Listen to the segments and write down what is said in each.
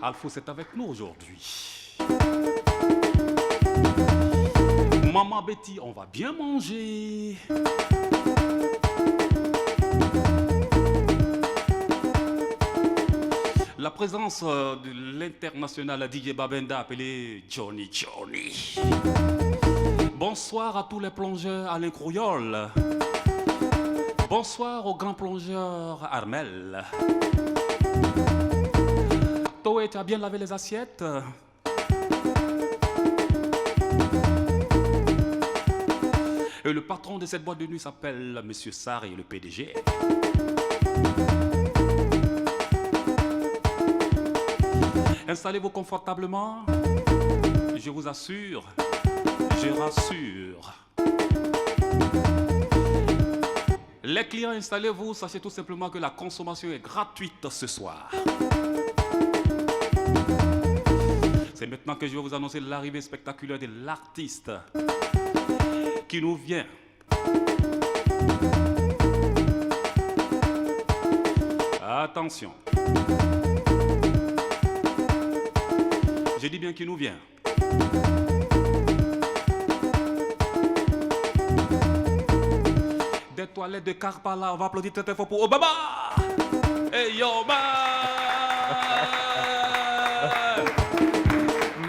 Alphonse est avec nous aujourd'hui. Maman Betty, on va bien manger. La présence de l'international DJ Babenda appelé Johnny Johnny. Bonsoir à tous les plongeurs Alain Croyol. Bonsoir au grand plongeur Armel. Toé, tu as bien lavé les assiettes? Et le patron de cette boîte de nuit s'appelle Monsieur Sarr et le PDG. Installez-vous confortablement. Je vous assure, je rassure. Les clients, installez-vous, sachez tout simplement que la consommation est gratuite ce soir. C'est maintenant que je vais vous annoncer l'arrivée spectaculaire de l'artiste qui nous vient. Attention. Je dis bien qui nous vient. Des toilettes de Karpala, on va applaudir très très fort pour Obama. Hey yo, man.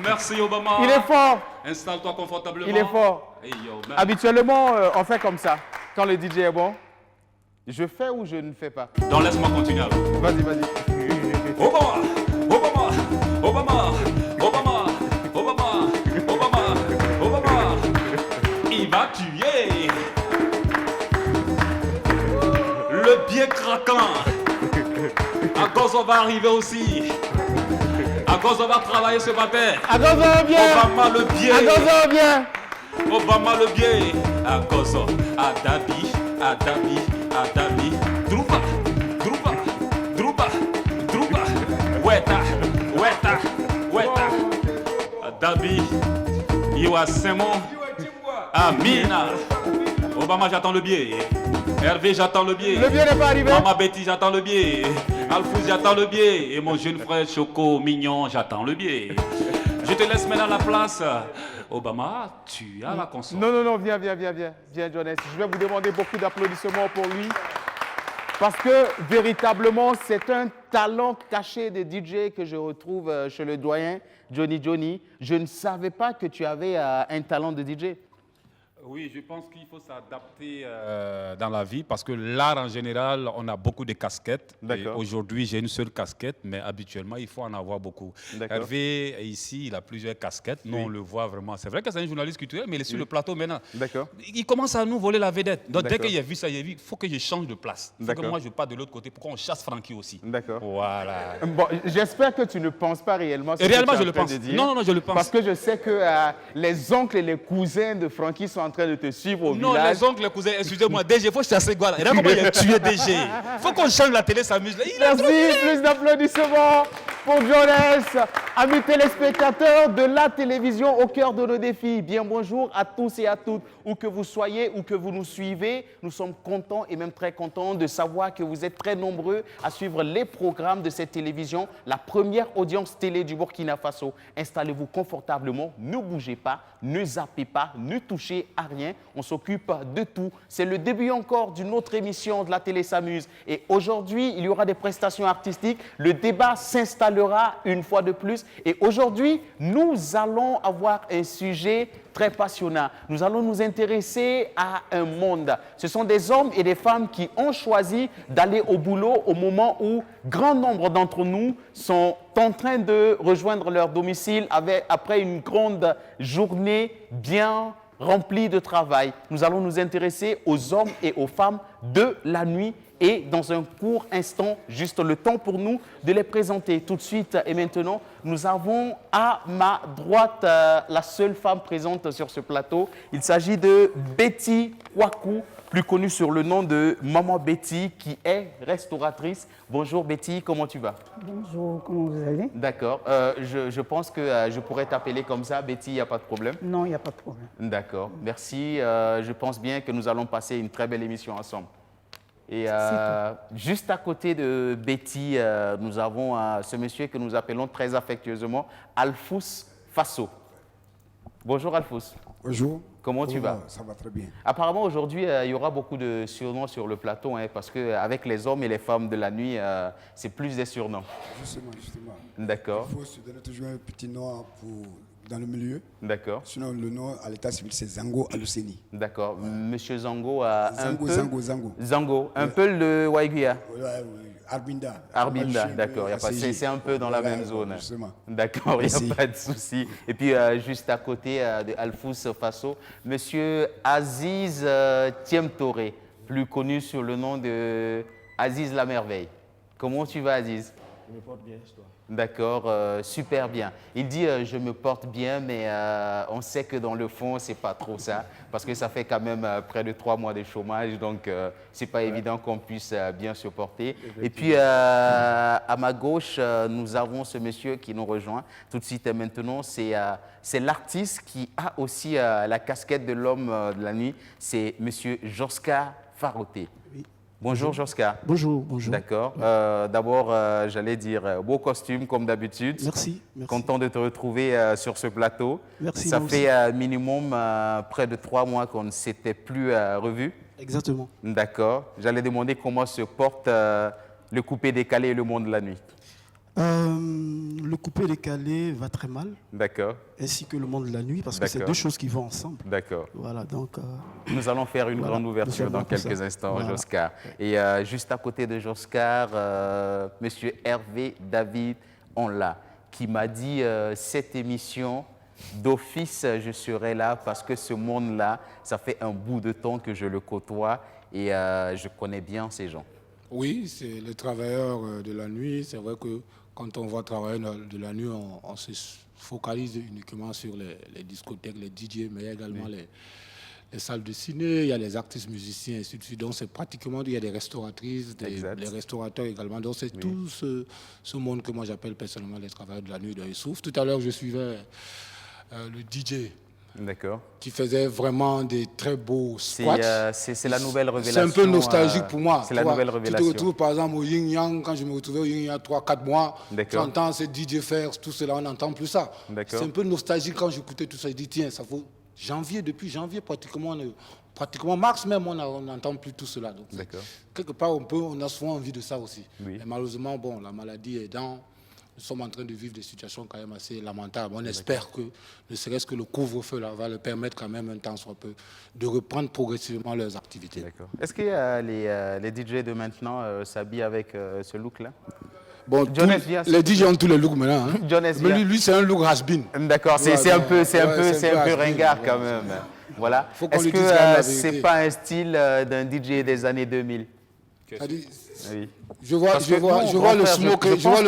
Merci Obama. Il est fort. Installe-toi confortablement. Il est fort. Hey yo, man. Habituellement, on fait comme ça. Quand le DJ est bon, je fais ou je ne fais pas. Donc laisse-moi continuer alors. Vas-y, vas-y. Obama, Obama, Obama, Obama, Obama, Obama, Obama. Il va tuer. Le pied craquant. À cause on va arriver aussi. À cause on va travailler ce matin. À cause on vient. Obama le pied. À cause on vient. Obama le pied. À cause Adabi, Adabi, Adabi. Drupa, Drupa, Drupa, Drupa. Weta, Weta, Weta. Adabi. Iwa Semo. Amina. Obama, j'attends le biais. Hervé, j'attends le biais. Le biais n'est pas arrivé. Maman Betty, j'attends le biais. Alphonse, j'attends le biais. Et mon jeune frère Choco, mignon, j'attends le biais. Je te laisse maintenant la place. Obama, tu as la console. Non, non, non, viens, viens, viens, viens. Viens, Jonas. Je vais vous demander beaucoup d'applaudissements pour lui. Parce que, véritablement, c'est un talent caché de DJ que je retrouve chez le doyen Johnny Johnny. Je ne savais pas que tu avais un talent de DJ. Oui, je pense qu'il faut s'adapter dans la vie parce que l'art en général, on a beaucoup de casquettes. Aujourd'hui, j'ai une seule casquette, mais habituellement, il faut en avoir beaucoup. Hervé, ici, il a plusieurs casquettes. Nous, on le voit vraiment. C'est vrai que c'est un journaliste culturel, mais il est sur le plateau maintenant. Il commence à nous voler la vedette. Donc, dès qu'il a vu ça, il a dit, il faut que je change de place. Il faut que moi, je parte de l'autre côté pour qu'on chasse Francky aussi. Voilà. Bon, j'espère que tu ne penses pas réellement ce réellement, que tu je le pense. Non, non, non, je le pense. Parce que je sais que les oncles et les cousins de Francky sont en train de te suivre au village. Non, les oncles, les cousins, excusez-moi, DG, il faut chasser Guala. Regarde comment il a tué DG. Il faut qu'on change la télé, s'amuse. Merci, plus d'applaudissements pour Jonas. Amis téléspectateurs de la télévision au cœur de nos défis, bien bonjour à tous et à toutes. Où que vous soyez, où que vous nous suivez, nous sommes contents et même très contents de savoir que vous êtes très nombreux à suivre les programmes de cette télévision, la première audience télé du Burkina Faso. Installez-vous confortablement, ne bougez pas, ne zappez pas, ne touchez à rien. On s'occupe de tout. C'est le début encore d'une autre émission de la télé s'amuse. Et aujourd'hui, il y aura des prestations artistiques. Le débat s'installera une fois de plus. Et aujourd'hui, nous allons avoir un sujet très passionnant. Nous allons nous intéresser à un monde. Ce sont des hommes et des femmes qui ont choisi d'aller au boulot au moment où grand nombre d'entre nous sont en train de rejoindre leur domicile après une grande journée bien remplie de travail. Nous allons nous intéresser aux hommes et aux femmes de la nuit et dans un court instant, juste le temps pour nous de les présenter tout de suite. Et maintenant, nous avons à ma droite la seule femme présente sur ce plateau. Il s'agit de Betty Kwaku, plus connue sur le nom de Maman Betty, qui est restauratrice. Bonjour Betty, comment tu vas? Bonjour, comment vous allez? D'accord, je pense que je pourrais t'appeler comme ça, Betty, il n'y a pas de problème? Non, il n'y a pas de problème. D'accord, merci. Je pense bien que nous allons passer une très belle émission ensemble. Et juste à côté de Betty, nous avons ce monsieur que nous appelons très affectueusement Alphous Fasso. Bonjour Alphous. Bonjour. Comment tu vas? Ça va très bien. Apparemment, aujourd'hui, il y aura beaucoup de surnoms sur le plateau, hein, parce qu'avec les hommes et les femmes de la nuit, c'est plus des surnoms. Justement. D'accord. Il faut se donner toujours un petit nom dans le milieu. D'accord. Sinon, le nom à l'état civil, c'est Zango Aluseni. D'accord. Monsieur Zango a Zango. Un peu le Waiguia. Oui. Arbinda. D'accord. C'est un peu dans la même zone. Justement. D'accord, il n'y a pas de souci. Et puis, juste à côté de Alphous Fasso, monsieur Aziz Thiemtore, plus connu sous le nom de Aziz la Merveille. Comment tu vas, Aziz? Je me porte bien, toi. D'accord, super bien. Il dit je me porte bien, mais on sait que dans le fond, c'est pas trop ça, parce que ça fait quand même près de 3 mois de chômage, donc c'est pas évident qu'on puisse bien se porter. Et puis à ma gauche, nous avons ce monsieur qui nous rejoint tout de suite et maintenant. C'est l'artiste qui a aussi la casquette de l'homme de la nuit, c'est monsieur Joska Faroté. Oui. Bonjour Joska. Bonjour. D'accord. D'abord, j'allais dire beau costume comme d'habitude. Merci. Content de te retrouver sur ce plateau. Merci. Ça fait minimum près de 3 mois qu'on ne s'était plus revus. Exactement. D'accord. J'allais demander comment se porte le coupé-décalé et le monde de la nuit. Le coupé-décalé va très mal. D'accord. Ainsi que le monde de la nuit, parce que c'est 2 choses qui vont ensemble. D'accord. Voilà, donc... Nous allons faire une grande ouverture dans quelques instants, voilà. Joscar. Et juste à côté de Joscar, monsieur Hervé David Onla, qui m'a dit cette émission, d'office, je serai là parce que ce monde-là, ça fait un bout de temps que je le côtoie et je connais bien ces gens. Oui, c'est le travailleur de la nuit. C'est vrai que quand on va travailler de la nuit, on se focalise uniquement sur les discothèques, les DJ, mais il y a également les salles de ciné, il y a les artistes musiciens, et ainsi de suite. Donc c'est pratiquement, il y a des restauratrices, les restaurateurs également. Donc c'est tout ce monde que moi j'appelle personnellement les travailleurs de la nuit de Youssouf. Tout à l'heure, je suivais le DJ. D'accord. Qui faisait vraiment des très beaux squats. C'est la nouvelle révélation. C'est un peu nostalgique pour moi. C'est la nouvelle révélation. Tu te retrouves par exemple au Yin Yang, quand je me retrouvais au Yin Yang il y a 3-4 mois, tu entends ces DJ faire tout cela, on n'entend plus ça. C'est un peu nostalgique quand j'écoutais tout ça. Je dis tiens, ça faut depuis janvier pratiquement mars même, on n'entend plus tout cela. Donc, quelque part, on a souvent envie de ça aussi. Oui. Mais malheureusement, bon, la maladie est dans... Nous sommes en train de vivre des situations quand même assez lamentables. On espère que, ne serait-ce que le couvre-feu là, va leur permettre quand même un temps soit peu de reprendre progressivement leurs activités. Est-ce que les DJ de maintenant s'habillent avec ce look-là? Bon, les DJ ont tous les looks maintenant. Hein. Mais lui c'est un look has-been. D'accord, c'est un peu ringard quand même. Voilà. Est-ce que c'est pas un style d'un DJ des années 2000? Oui. Je vois le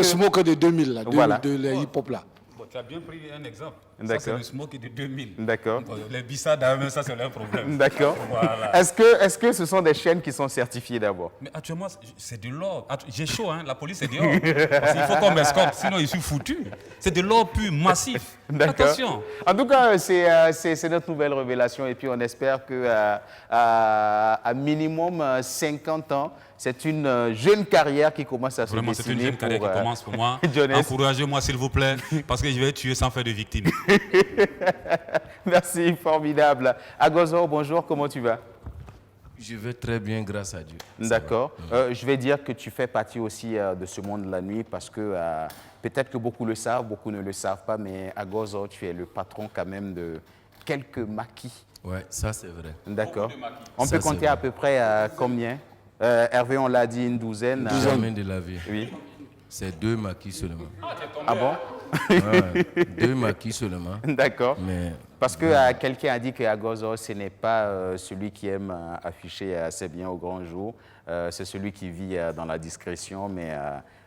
smoke de 2000, là, de la hip-hop là. Bon, tu as bien pris un exemple. Ça, c'est le smoke de 2000. D'accord. Les bissades, ça, c'est leur problème. D'accord. Voilà. Est-ce que ce sont des chaînes qui sont certifiées d'abord? Mais actuellement, c'est de l'or. J'ai chaud, hein. La police est dehors. Parce qu'il faut qu'on m'escorte, sinon je suis foutu. C'est de l'or pur, massif. Attention. En tout cas, c'est notre nouvelle révélation. Et puis, on espère qu'à minimum 50 ans, c'est une jeune carrière qui commence à se dessiner. Vraiment, c'est une jeune carrière qui commence pour moi. Encouragez-moi, s'il vous plaît, parce que je vais tuer sans faire de victime. Merci, formidable. Agozo, bonjour, comment tu vas? Je vais très bien, grâce à Dieu. D'accord. Je vais dire que tu fais partie aussi de ce monde de la nuit parce que peut-être que beaucoup le savent, beaucoup ne le savent pas, mais Agozo, tu es le patron quand même de quelques maquis. Oui, ça c'est vrai. D'accord. On peut compter à peu près combien? Hervé, on l'a dit, une douzaine. Jamais de la vie. Oui. C'est 2 maquis seulement. Ah bon? Ouais, 2 maquis seulement. D'accord. Mais parce que quelqu'un a dit qu'Agozo, ce n'est pas celui qui aime afficher ses biens au grand jour. C'est celui qui vit dans la discrétion, mais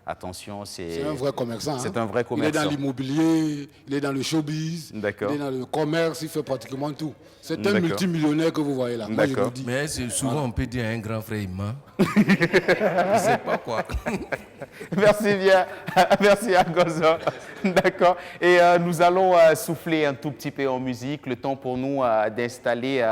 attention, c'est un vrai commerçant. C'est un vrai commerçant. Il est dans l'immobilier, il est dans le showbiz, il est dans le commerce, il fait pratiquement tout. C'est un multimillionnaire que vous voyez là. Moi, je vous dis. Mais souvent, on peut dire un grand frère, il ment. Je ne sais pas quoi. Merci bien. Merci Agozo. D'accord. Et nous allons souffler un tout petit peu en musique. Le temps pour nous d'installer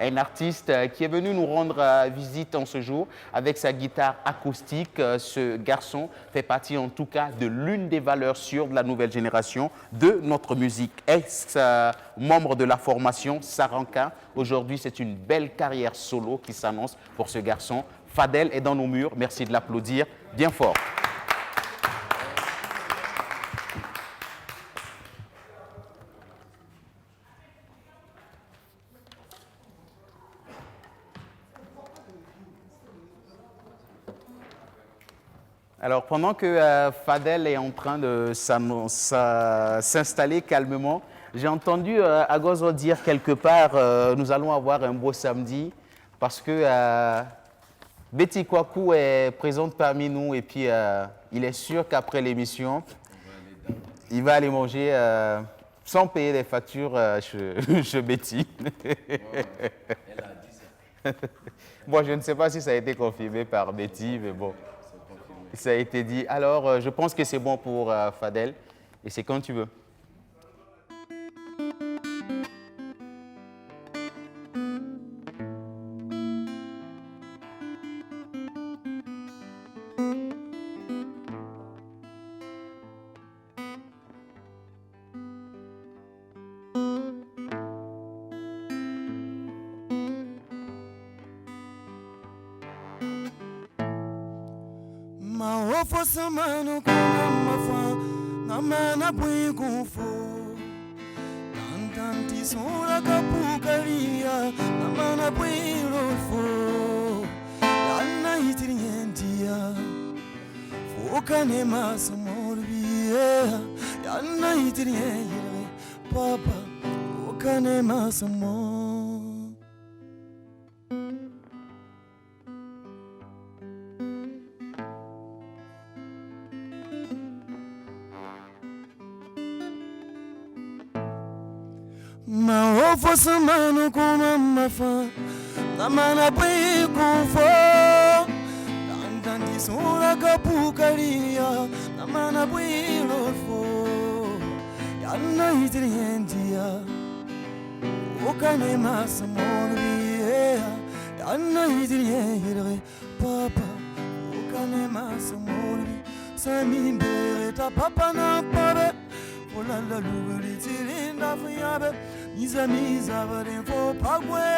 un artiste qui est venu nous rendre visite en ce jour avec sa guitare acoustique. Ce garçon fait partie en tout cas de l'une des valeurs sûres de la nouvelle génération de notre musique. Ex-membre de la formation Saranka, aujourd'hui c'est une belle carrière solo qui s'annonce pour ce garçon. Fadel est dans nos murs, merci de l'applaudir bien fort. Alors, pendant que Fadel est en train de s'installer calmement, j'ai entendu Agozo dire quelque part nous allons avoir un beau samedi parce que Betty Kwaku est présente parmi nous et puis il est sûr qu'après l'émission, il va aller manger sans payer les factures chez Betty. Bon, je ne sais pas si ça a été confirmé par Betty, mais bon. Ça a été dit. Alors, je pense que c'est bon pour Fadel. Et c'est quand tu veux. Samano kuna mafa namana bui kufo tantanti sura kapukaria namana bui rofo yana itirientia fokane masamorbiye yana itirienire papa fokane masamor. Samano kuma mafa namana bui kufo tantanti sura kapukaria namana bui rofo yana itirientia okane masamorbiye yana itirienire papa okane masamorbi sami bere ta papa na pabe olala lubuli tirinda fuyabe Miza bare fo pagwe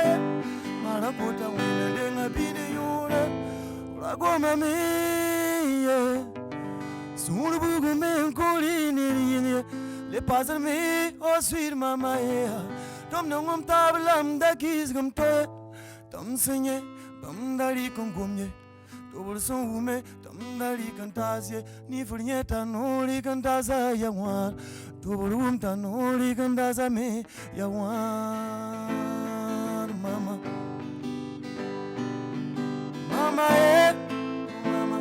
marakota wele denga bide yure ulagoma me sunu bugu me kolini le pasar me o swir mama tom nongom tablam da kiz gum to tom senye bam dari kon gomye tobul son ume tom dari kantasie ni furnyeta no li kantaza yawar Tubulum tanoli kandaza me yawar mama mama mama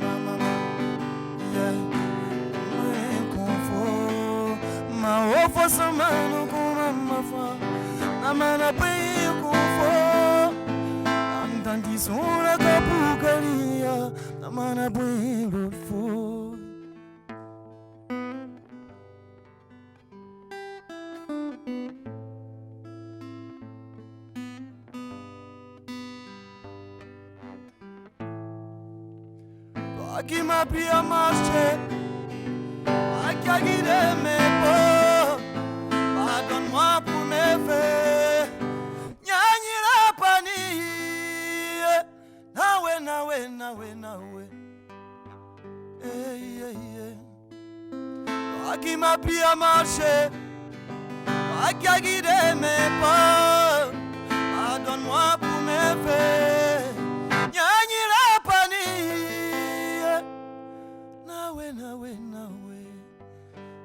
mama yeah me confo ma ofo samano kuma mafa namana pe confo antanti sura kapukaria namana pe rofo. Qui m'a pris à marcher, qui a guidé mes pas, pardonne-moi pour mes faits. Nyanyira pani, nawe. Qui m'a pris à marcher, qui a guidé mes pas, pardonne-moi pour mes faits. Nyanyira pani. Nawe.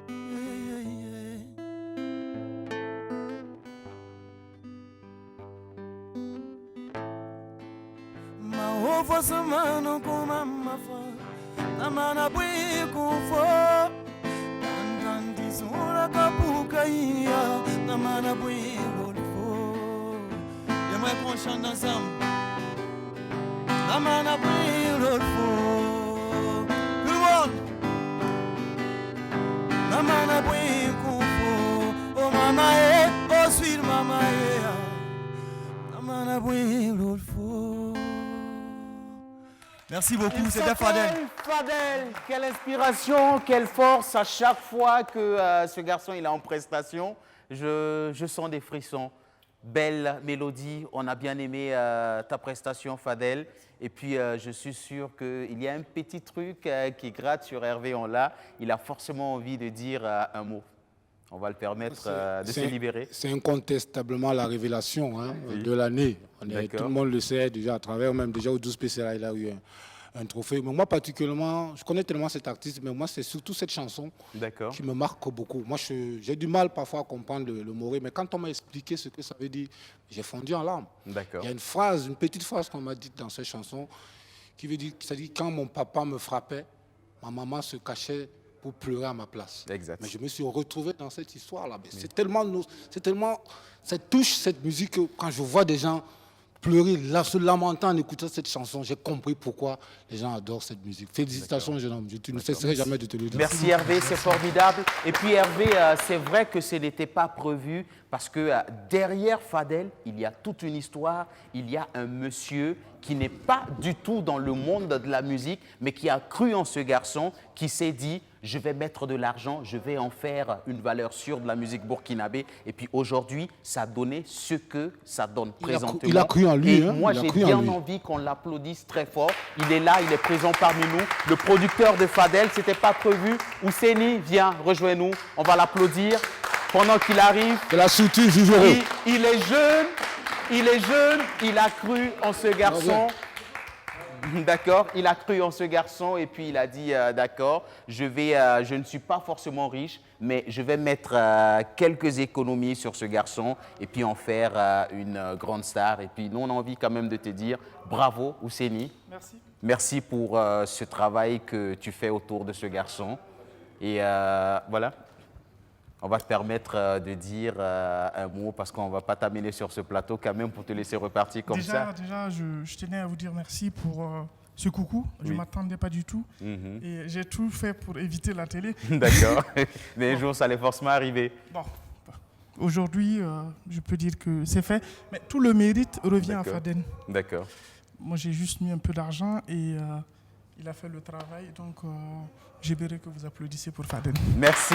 Yeah. Ma ofo samano kuma mafa namana bui kufo tantanti sura kapukaia namana bui rolfo. J'aimerais qu'on chante ensemble. Namana bui rolfo. Namana bui kufo, oh mama oh sweet mama Merci beaucoup, c'était Fadel. Fadel, quelle inspiration, quelle force à chaque fois que ce garçon il est en prestation. Je sens des frissons. Belle mélodie, on a bien aimé ta prestation Fadel. Et puis je suis sûr qu'il y a un petit truc qui gratte sur Hervé en là. Il a forcément envie de dire un mot. On va le permettre de se libérer. C'est incontestablement la révélation de l'année. Tout le monde le sait déjà à travers, même déjà au 12 PCA, il a eu un trophée. Mais moi particulièrement, je connais tellement cet artiste, mais moi c'est surtout cette chanson qui me marque beaucoup. Moi j'ai du mal parfois à comprendre le moré, mais quand on m'a expliqué ce que ça veut dire, j'ai fondu en larmes. Il y a une petite phrase qu'on m'a dite dans cette chanson qui veut dire, ça dit quand mon papa me frappait, ma maman se cachait pour pleurer à ma place. Exact. Mais je me suis retrouvé dans cette histoire-là. C'est tellement, ça touche cette musique que quand je vois des gens pleurer, là, se lamenter en écoutant cette chanson, j'ai compris pourquoi les gens adorent cette musique. Félicitations, jeune homme. Je ne cesserai jamais de te le dire. Merci Hervé, c'est formidable. Et puis Hervé, c'est vrai que ce n'était pas prévu parce que derrière Fadel, il y a toute une histoire. Il y a un monsieur qui n'est pas du tout dans le monde de la musique, mais qui a cru en ce garçon, qui s'est dit « je vais mettre de l'argent, je vais en faire une valeur sûre de la musique burkinabé ». Et puis aujourd'hui, ça a donné ce que ça donne présentement. Il a cru en lui. Et moi, j'ai bien envie qu'on l'applaudisse très fort. Il est là, il est présent parmi nous. Le producteur de Fadel, ce n'était pas prévu. Ouseni, viens, rejoins-nous. On va l'applaudir pendant qu'il arrive. De la soutien, Jugereux. Il est jeune, il a cru en ce garçon. D'accord, il a cru en ce garçon et puis il a dit d'accord, je ne suis pas forcément riche, mais je vais mettre quelques économies sur ce garçon et puis en faire une grande star. Et puis nous, on a envie quand même de te dire bravo, Ouseni. Merci. Merci pour ce travail que tu fais autour de ce garçon. Et voilà. On va te permettre de dire un mot parce qu'on ne va pas t'amener sur ce plateau quand même pour te laisser repartir comme ça. Déjà, je tenais à vous dire merci pour ce coucou. Je ne m'attendais pas du tout. Et j'ai tout fait pour éviter la télé. D'accord. Mais un jour, ça allait forcément arriver. Bon. Aujourd'hui, je peux dire que c'est fait. Mais tout le mérite revient à Fadel. D'accord. Moi, j'ai juste mis un peu d'argent et il a fait le travail. Donc, j'aimerais que vous applaudissiez pour Fadel. Merci.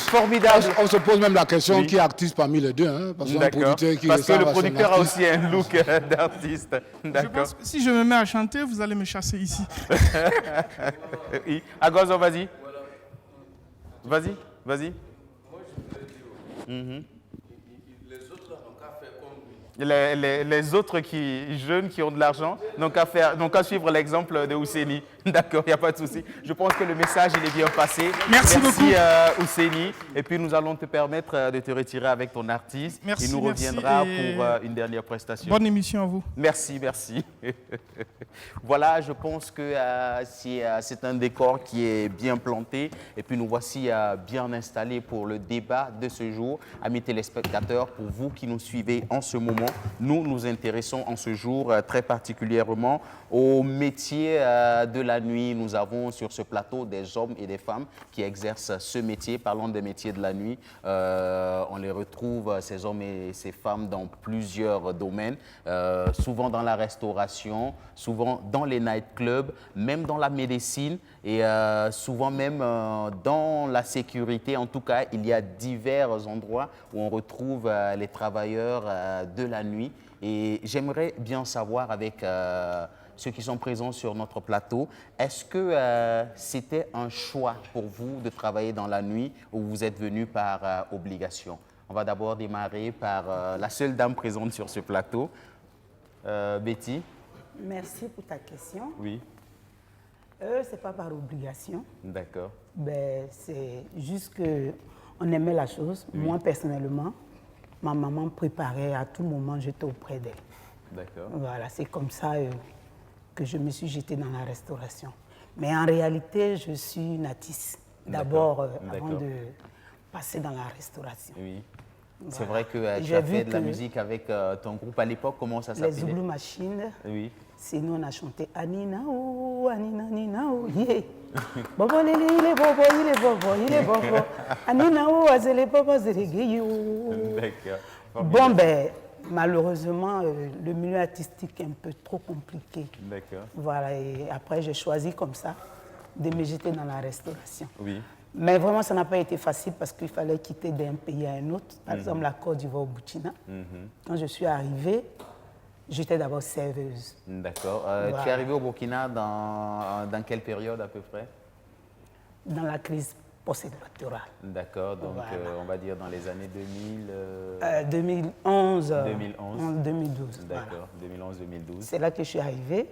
Formidable. On se pose même la question qui est artiste parmi les deux. Parce que le producteur a aussi un look d'artiste. Je pense que si je me mets à chanter, vous allez me chasser ici. Agozo, vas-y. Vas-y. Les autres jeunes qui ont de l'argent n'ont qu'à suivre l'exemple de Ouseni. D'accord, il n'y a pas de souci. Je pense que le message il est bien passé. Merci beaucoup. Ouseni. Et puis nous allons te permettre de te retirer avec ton artiste. Il nous reviendra pour une dernière prestation. Bonne émission à vous. Merci. Voilà, je pense que c'est un décor qui est bien planté. Et puis nous voici bien installés pour le débat de ce jour. Amis téléspectateurs, pour vous qui nous suivez en ce moment, nous nous intéressons en ce jour très particulièrement au métier de la nuit. Nous avons sur ce plateau des hommes et des femmes qui exercent ce métier. Parlons des métiers de la nuit. On les retrouve, ces hommes et ces femmes, dans plusieurs domaines. Souvent dans la restauration, souvent dans les nightclubs, même dans la médecine et souvent même dans la sécurité. En tout cas, il y a divers endroits où on retrouve les travailleurs de la nuit. Et j'aimerais bien savoir avec ceux qui sont présents sur notre plateau, est-ce que c'était un choix pour vous de travailler dans la nuit ou vous êtes venu par obligation? On va d'abord démarrer par la seule dame présente sur ce plateau, Betty. Merci pour ta question. Oui. C'est pas par obligation. D'accord. Ben, c'est juste qu'on aimait la chose. Oui. Moi, personnellement, ma maman préparait à tout moment, j'étais auprès d'elle. D'accord. Voilà, c'est comme ça que je me suis jetée dans la restauration. Mais en réalité, je suis une artiste. D'abord, avant de passer dans la restauration. Oui. Voilà. C'est vrai que tu as fait de la musique avec ton groupe à l'époque. Comment ça s'appelait? Les Zouglou Machines. Oui. C'est nous, on a chanté Aninaou, Aninaou, yeah. Bobo, il est bobo. Aninaou, azele bobo, zele gayou. D'accord. Bon, ben, malheureusement, le milieu artistique est un peu trop compliqué. D'accord. Voilà, et après, j'ai choisi comme ça de me jeter dans la restauration. Oui. Mais vraiment, ça n'a pas été facile parce qu'il fallait quitter d'un pays à un autre. Par exemple, la Côte d'Ivoire au Burkina. Quand je suis arrivée, j'étais d'abord serveuse. D'accord. Voilà. Tu es arrivée au Burkina dans quelle période à peu près? Dans la crise post-électorale. D'accord, donc Voilà. on va dire dans les années 2000... 2011. 2011. 2012. D'accord, Voilà. 2011-2012. C'est là que je suis arrivée.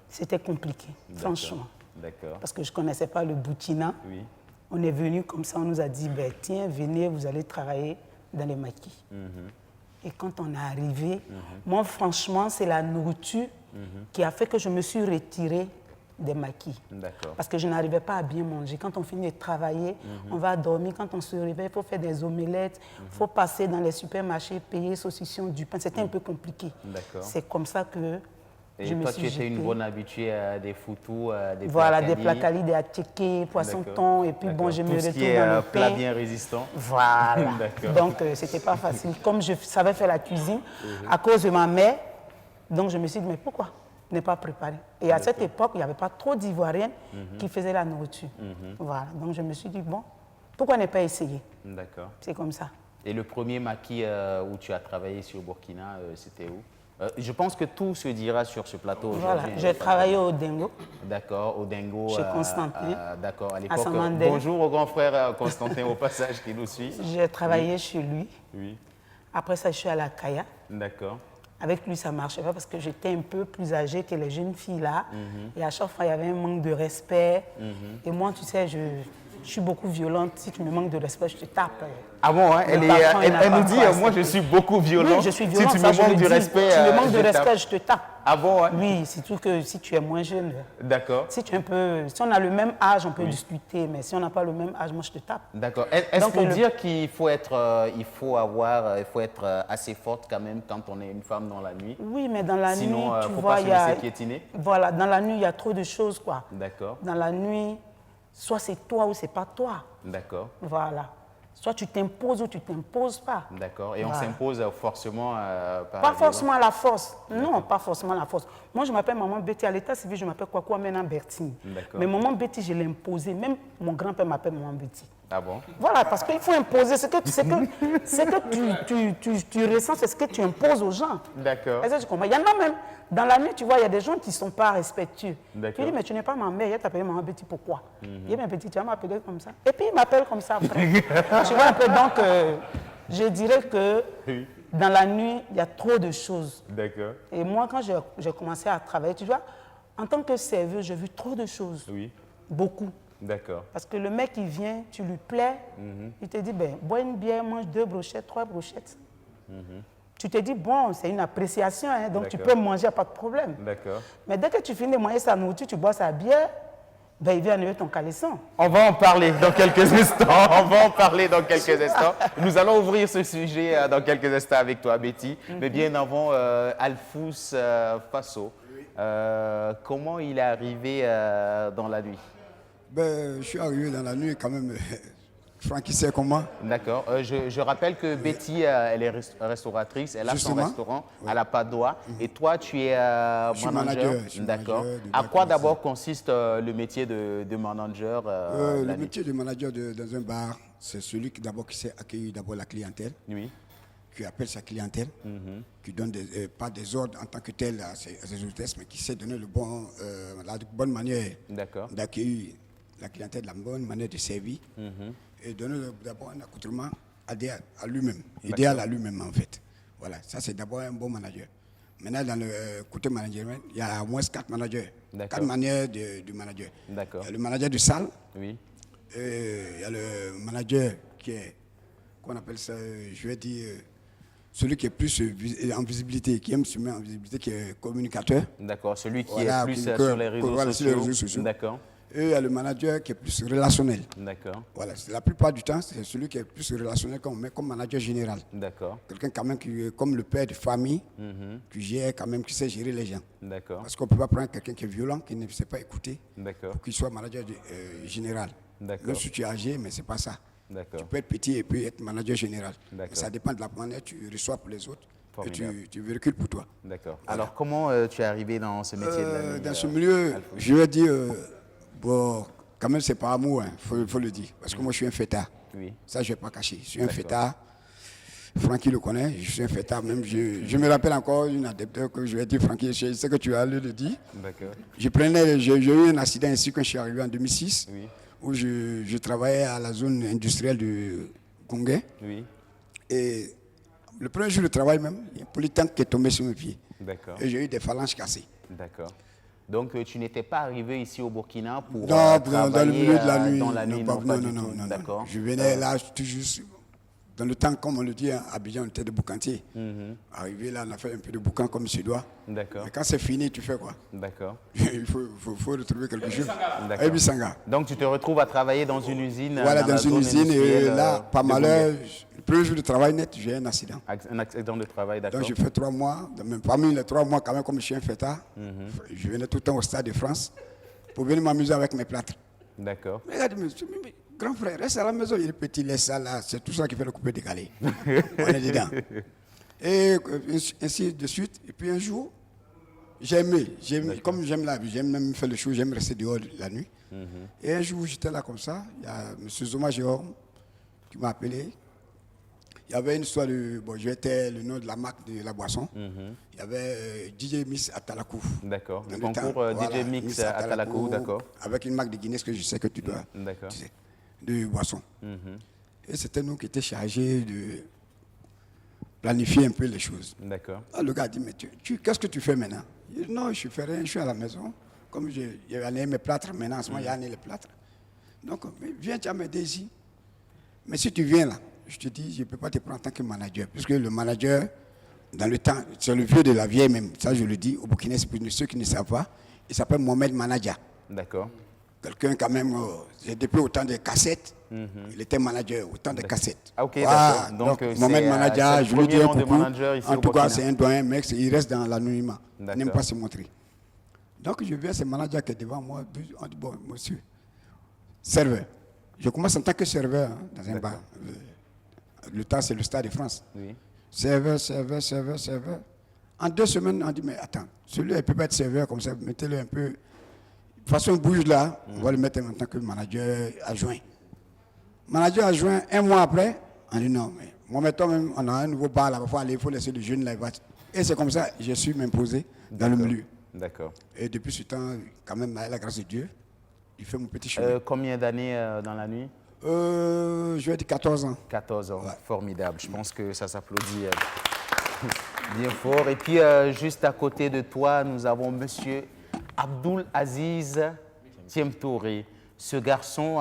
C'était compliqué, franchement. D'accord. Parce que je ne connaissais pas le Burkina. Oui. On est venu comme ça, on nous a dit, ben, tiens, venez, vous allez travailler dans les maquis. Et quand on est arrivé, moi, franchement, c'est la nourriture qui a fait que je me suis retirée des maquis. D'accord. Parce que je n'arrivais pas à bien manger. Quand on finit de travailler, on va dormir. Quand on se réveille, il faut faire des omelettes, il faut passer dans les supermarchés, payer saucisson, du pain. C'était un peu compliqué. D'accord. C'est comme ça que Et je me toi, suis tu étais jetée. une bonne habituée à des foutous, des Voilà, placali. des placali, des attiqués, poisson D'accord. thon, et puis bon, je me Tout ce retrouve qui est dans le plat pain. bien résistant. Voilà. D'accord. Donc, c'était pas facile. Comme je savais faire la cuisine, à cause de ma mère, donc je me suis dit, mais pourquoi ne pas préparer? Et à cette époque, il n'y avait pas trop d'Ivoiriennes qui faisaient la nourriture. Voilà. Donc, je me suis dit, bon, pourquoi ne pas essayer? D'accord. C'est comme ça. Et le premier maquis où tu as travaillé sur Burkina, c'était où? Je pense que tout se dira sur ce plateau aujourd'hui. Voilà. J'ai travaillé au Dingo. D'accord, au Dingo. Chez Constantin. D'accord, à À l'époque. Samandel. Bonjour au grand frère Constantin au passage qui nous suit. J'ai travaillé chez lui. Oui. Après ça, je suis à la Kaya. D'accord. Avec lui, ça ne marchait pas parce que j'étais un peu plus âgée que les jeunes filles là. Et à chaque fois, il y avait un manque de respect. Et moi, tu sais, je suis beaucoup violente. Si tu me manques de respect, je te tape. Ah bon, hein, elle nous dit, moi je suis beaucoup violente. Oui, je suis violente. Si tu ça, me je manques le du dis. respect, tu me manques de je respect, tape. je te tape. Ah bon, hein? Oui, surtout que si tu es moins jeune. D'accord. Si tu es un peu, si on a le même âge, on peut discuter, mais si on n'a pas le même âge, moi je te tape. D'accord. Est-ce Donc, pour dire qu'il faut être, il faut être assez forte quand même quand on est une femme dans la nuit? Oui, mais dans la Sinon, nuit, tu faut vois, pas il se y a. laisser piétiner? Voilà, dans la nuit, il y a trop de choses, quoi. D'accord. Dans la nuit, soit c'est toi ou c'est pas toi. D'accord. Voilà. Soit tu t'imposes ou tu t'imposes pas. D'accord. Et on Voilà. s'impose forcément par Pas la forcément à la force. Non, pas forcément à la force. Moi, je m'appelle Maman Betty. À l'état civil, je m'appelle Kwaku Amena Bertini. D'accord. Mais Maman Betty, je l'ai imposé. Même mon grand-père m'appelle Maman Betty. Ah bon? Voilà, parce qu'il faut imposer. Ce que tu ressens, c'est ce que tu imposes aux gens. D'accord. Est-ce que tu comprends? Il y en a même, dans la nuit, tu vois, il y a des gens qui ne sont pas respectueux. D'accord. Tu dis, mais tu n'es pas ma mère, il t'appelle Maman Betty, pourquoi? Il dit, mais Betty, tu vas m'appeler comme ça. Et puis, il m'appelle comme ça après. Tu vois un peu, donc, je dirais que dans la nuit, il y a trop de choses. D'accord. Et moi, quand j'ai commencé à travailler, tu vois, en tant que serveuse, j'ai vu trop de choses. Oui. Beaucoup. D'accord. Parce que le mec, il vient, tu lui plais, il te dit, ben, bois une bière, mange 2 brochettes, 3 brochettes. Tu te dis, bon, c'est une appréciation, hein, donc tu peux manger, pas de problème. D'accord. Mais dès que tu finis de manger sa nourriture, tu bois sa bière, ben, il vient enlever ton caleçon. On va en parler dans quelques instants. On va en parler dans quelques instants. Nous allons ouvrir ce sujet dans quelques instants avec toi, Betty. Mais bien avant, Alphous Fasso, comment il est arrivé dans la nuit? Ben, je suis arrivé dans la nuit quand même. Francky sait comment. D'accord. Je rappelle que Betty, elle est restauratrice. Elle a Justement. son restaurant à la Padoa. Et toi, tu es suis manager. manager, je suis D'accord. manager de À bar quoi commercial. d'abord consiste le métier de manager Le la nuit? métier de manager dans un bar, c'est celui qui d'abord qui sait accueillir d'abord la clientèle, Oui. qui appelle sa clientèle, qui donne pas des ordres en tant que tel à ses hôtesses, mais qui sait donner la bonne manière D'accord. d'accueillir la clientèle, la bonne manière de servir, et donner d'abord un accoutrement idéal à lui-même, idéal à lui-même en fait. Voilà, ça c'est d'abord un bon manager. Maintenant, dans le côté management, il y a au moins 4 managers, D'accord. 4 manières de manager. D'accord. Il y a le manager de salle, Oui. il y a le manager qui est, qu'on appelle ça, je vais dire, celui qui est plus en visibilité, qui aime se mettre en visibilité, qui est communicateur. D'accord. Celui qui Voilà, est plus pour sur les réseaux voilà, sur les réseaux sociaux. sociaux. D'accord. Et il y a le manager qui est plus relationnel. D'accord. Voilà, la plupart du temps, c'est celui qui est plus relationnel qu'on met comme manager général. D'accord. Quelqu'un quand même qui est comme le père de famille, qui gère quand même, qui sait gérer les gens. D'accord. Parce qu'on ne peut pas prendre quelqu'un qui est violent, qui ne sait pas écouter, D'accord. pour qu'il soit manager général. D'accord. Même si tu es âgé, mais ce n'est pas ça. D'accord. Tu peux être petit et puis être manager général. D'accord. Ça dépend de la manière que tu reçois pour les autres et tu recules pour toi. D'accord. Voilà. Alors, comment tu es arrivé dans ce métier de la nuit, dans ce milieu, je vais dire, bon, quand même, c'est pas amour, il faut le dire. Parce que moi, je suis un fêtard. Oui. Ça, je ne vais pas cacher. Je suis un fêtard. Francky le connaît, je suis un fêtard même. Je me rappelle encore une adepte que je vais dire, Francky, je sais que tu as le dit. D'accord. J'ai eu un accident ici quand je suis arrivé en 2006, où je travaillais à la zone industrielle de Gongué. Oui. Et le premier jour de travail même, il y a un polytank qui est tombé sur mes pieds. D'accord. Et j'ai eu des phalanges cassées. D'accord. Donc tu n'étais pas arrivé ici au Burkina pour travailler dans le milieu de la nuit. Dans la nuit, non. D'accord. Je venais là, toujours dans le temps, comme on le dit, à Abidjan, on était de boucantiers. Arrivé là, on a fait un peu de boucan comme se doit. D'accord. Et quand c'est fini, tu fais quoi? D'accord. Il faut retrouver quelque chose. D'accord. Donc tu te retrouves à travailler dans une usine. Voilà, dans une usine. Et là, par malheur, le premier jour de travail net, j'ai un accident. Un accident de travail, d'accord. Donc j'ai fait 3 mois. Parmi les 3 mois, quand même, comme je suis un fêtard, je venais tout le temps au Stade de France pour venir m'amuser avec mes plâtres. D'accord. Mais regarde, grand frère, reste à la maison, il est petit, laisse ça là, c'est tout ça qui fait le coupé décalé. On est dedans. Et ainsi de suite. Et puis un jour, comme j'aime la vie, j'aime même faire le show, j'aime rester dehors la nuit. Et un jour, j'étais là comme ça, il y a M. Zoma Jérôme qui m'a appelé. Il y avait une histoire de. Bon, je vais le nom de la marque de la boisson. Il y avait DJ Mix Atalakou. D'accord. Le concours DJ Mix Atalakou, d'accord. Avec une marque de Guinness que je sais que tu dois. D'accord. Tu sais, de boisson. Et c'était nous qui étions chargés de planifier un peu les choses. D'accord. Le gars a dit, mais qu'est-ce que tu fais maintenant? Il dit, non, je ne fais rien, je suis à la maison. Comme j'ai amené mes plâtres, maintenant, en ce moment, il y a amené les plâtres. Donc, viens, tu as m'aider ici. Mais si tu viens là, je te dis, je ne peux pas te prendre en tant que manager. Puisque le manager, dans le temps, c'est le vieux de la vieille même. Ça, je le dis aux Burkinais, pour ceux qui ne savent pas. Il s'appelle Mohamed Manager. D'accord. Quelqu'un quand même, depuis autant de cassettes, il était manager, autant de cassettes. Ah, ok, d'accord. Donc Mohamed Manager, je le dis beaucoup. En tout cas, c'est un doyen, mec, il reste dans l'anonymat. Il n'aime pas se montrer. Donc je viens, ce manager qui est devant moi, on dit, bon, monsieur, serveur. Je commence en tant que serveur dans un bar. Le temps, c'est le Stade de France. Oui. Serveur. En 2 semaines, on dit, mais attends, celui-là, il ne peut pas être serveur comme ça, mettez-le un peu. De toute façon, bouge là, on va le mettre en tant que manager adjoint. Manager adjoint, 1 mois après, on dit non, mais moi, maintenant même, on a un nouveau bar là, il faut laisser le jeune là. Et c'est comme ça, je suis m'imposé dans le milieu. D'accord. Et depuis ce temps, quand même, à la grâce de Dieu, il fait mon petit chemin. Combien d'années dans la nuit? Je vais dire 14 ans. 14 ans, ouais. Formidable. Je pense que ça s'applaudit bien fort. Et puis, juste à côté de toi, nous avons monsieur Abdoul Aziz Thiemtouré, ce garçon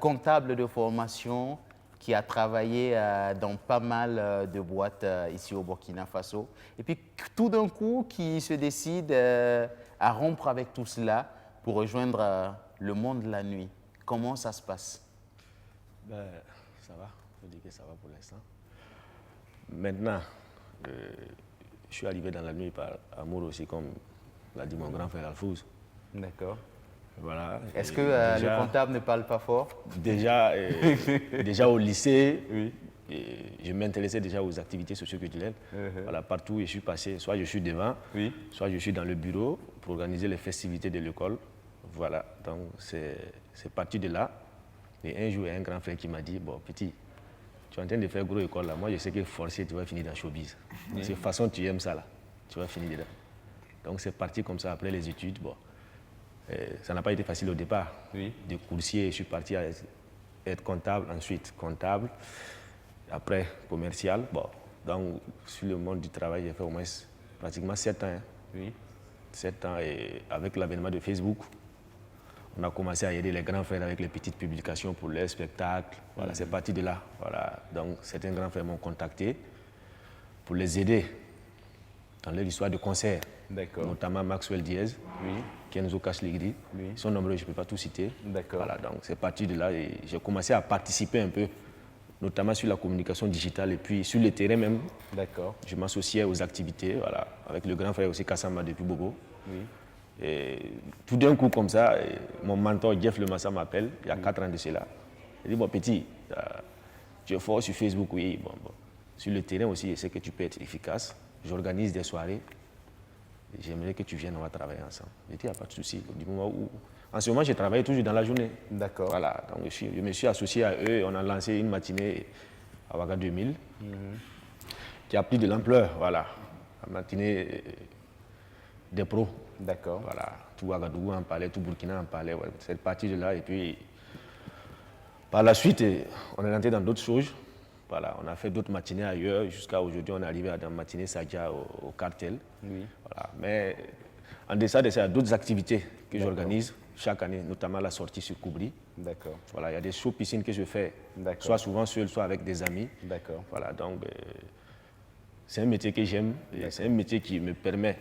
comptable de formation qui a travaillé dans pas mal de boîtes ici au Burkina Faso. Et puis, tout d'un coup, qui se décide à rompre avec tout cela pour rejoindre le monde de la nuit. Comment ça se passe? Ben, ça va, il faut dire que ça va pour l'instant. Maintenant, je suis arrivé dans la nuit par amour aussi, comme l'a dit mon grand frère Alfouz. D'accord. Voilà. Est-ce que le comptable ne parle pas fort? Déjà au lycée, oui. Je m'intéressais déjà aux activités socio-culturelles. Voilà, partout où je suis passé, soit je suis devant, oui. Soit je suis dans le bureau pour organiser les festivités de l'école. Voilà, donc c'est parti de là. Et un jour, il y a un grand frère qui m'a dit, bon, petit, tu es en train de faire gros école là. Moi, je sais que forcé, tu vas finir dans showbiz. De toute façon, tu aimes ça là. Tu vas finir dedans. Donc, c'est parti comme ça après les études. Bon, ça n'a pas été facile au départ. Oui. De coursier, je suis parti à être comptable, ensuite comptable, après commercial. Bon, donc, sur le monde du travail, j'ai fait au moins pratiquement 7 ans. Hein. Oui. 7 ans et avec l'avènement de Facebook. On a commencé à aider les grands frères avec les petites publications pour les spectacles. Voilà, c'est parti de là. Voilà. Donc, certains grands frères m'ont contacté pour les aider dans leur histoire de concert. Notamment Maxwell Diaz, oui. Kenzo Kashligri. Oui. Ils sont nombreux, je ne peux pas tout citer. Voilà, donc c'est parti de là et j'ai commencé à participer un peu, notamment sur la communication digitale et puis sur le terrain même. Je m'associais aux activités, voilà, avec le grand frère aussi Kassamba depuis Bobo. Oui. Et tout d'un coup, comme ça, mon mentor Jeff Lemassa m'appelle, il y a 4 ans de cela. Il dit, bon petit, tu es fort sur Facebook, oui. Bon. Sur le terrain aussi, je sais que tu peux être efficace. j'organise des soirées. J'aimerais que tu viennes, on va travailler ensemble. J'ai dit, il n'y a pas de souci. Du moment où... En ce moment, j'ai travaillé toujours dans la journée. D'accord. Voilà, donc je me suis associé à eux et on a lancé une matinée à Ouaga 2000 qui a pris de l'ampleur, voilà. La matinée des pros. D'accord. Voilà, tout Ouagadougou en parlait, tout Burkina en parlait. Ouais. C'est parti de là et puis par la suite, on est rentré dans d'autres choses. Voilà, on a fait d'autres matinées ailleurs. Jusqu'à aujourd'hui, on est arrivé à la matinée Sadia au cartel. Oui. Voilà. Mais en deçà de ça, il y a d'autres activités que j'organise chaque année, notamment la sortie sur Koubri. D'accord. Voilà, il y a des shows piscines que je fais, soit souvent seul, soit avec des amis. D'accord. Voilà, donc c'est un métier que j'aime. C'est un métier qui me permet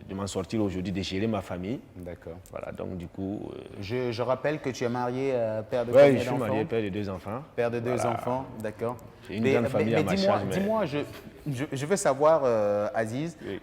de m'en sortir aujourd'hui, de gérer ma famille. D'accord. Voilà, donc du coup... Je rappelle que tu es marié, père de combien d'enfants? Oui, je suis marié, père de 2 enfants. Père de 2 enfants, d'accord. J'ai une grande famille à ma charge. Dis-moi, je veux savoir, Aziz, oui.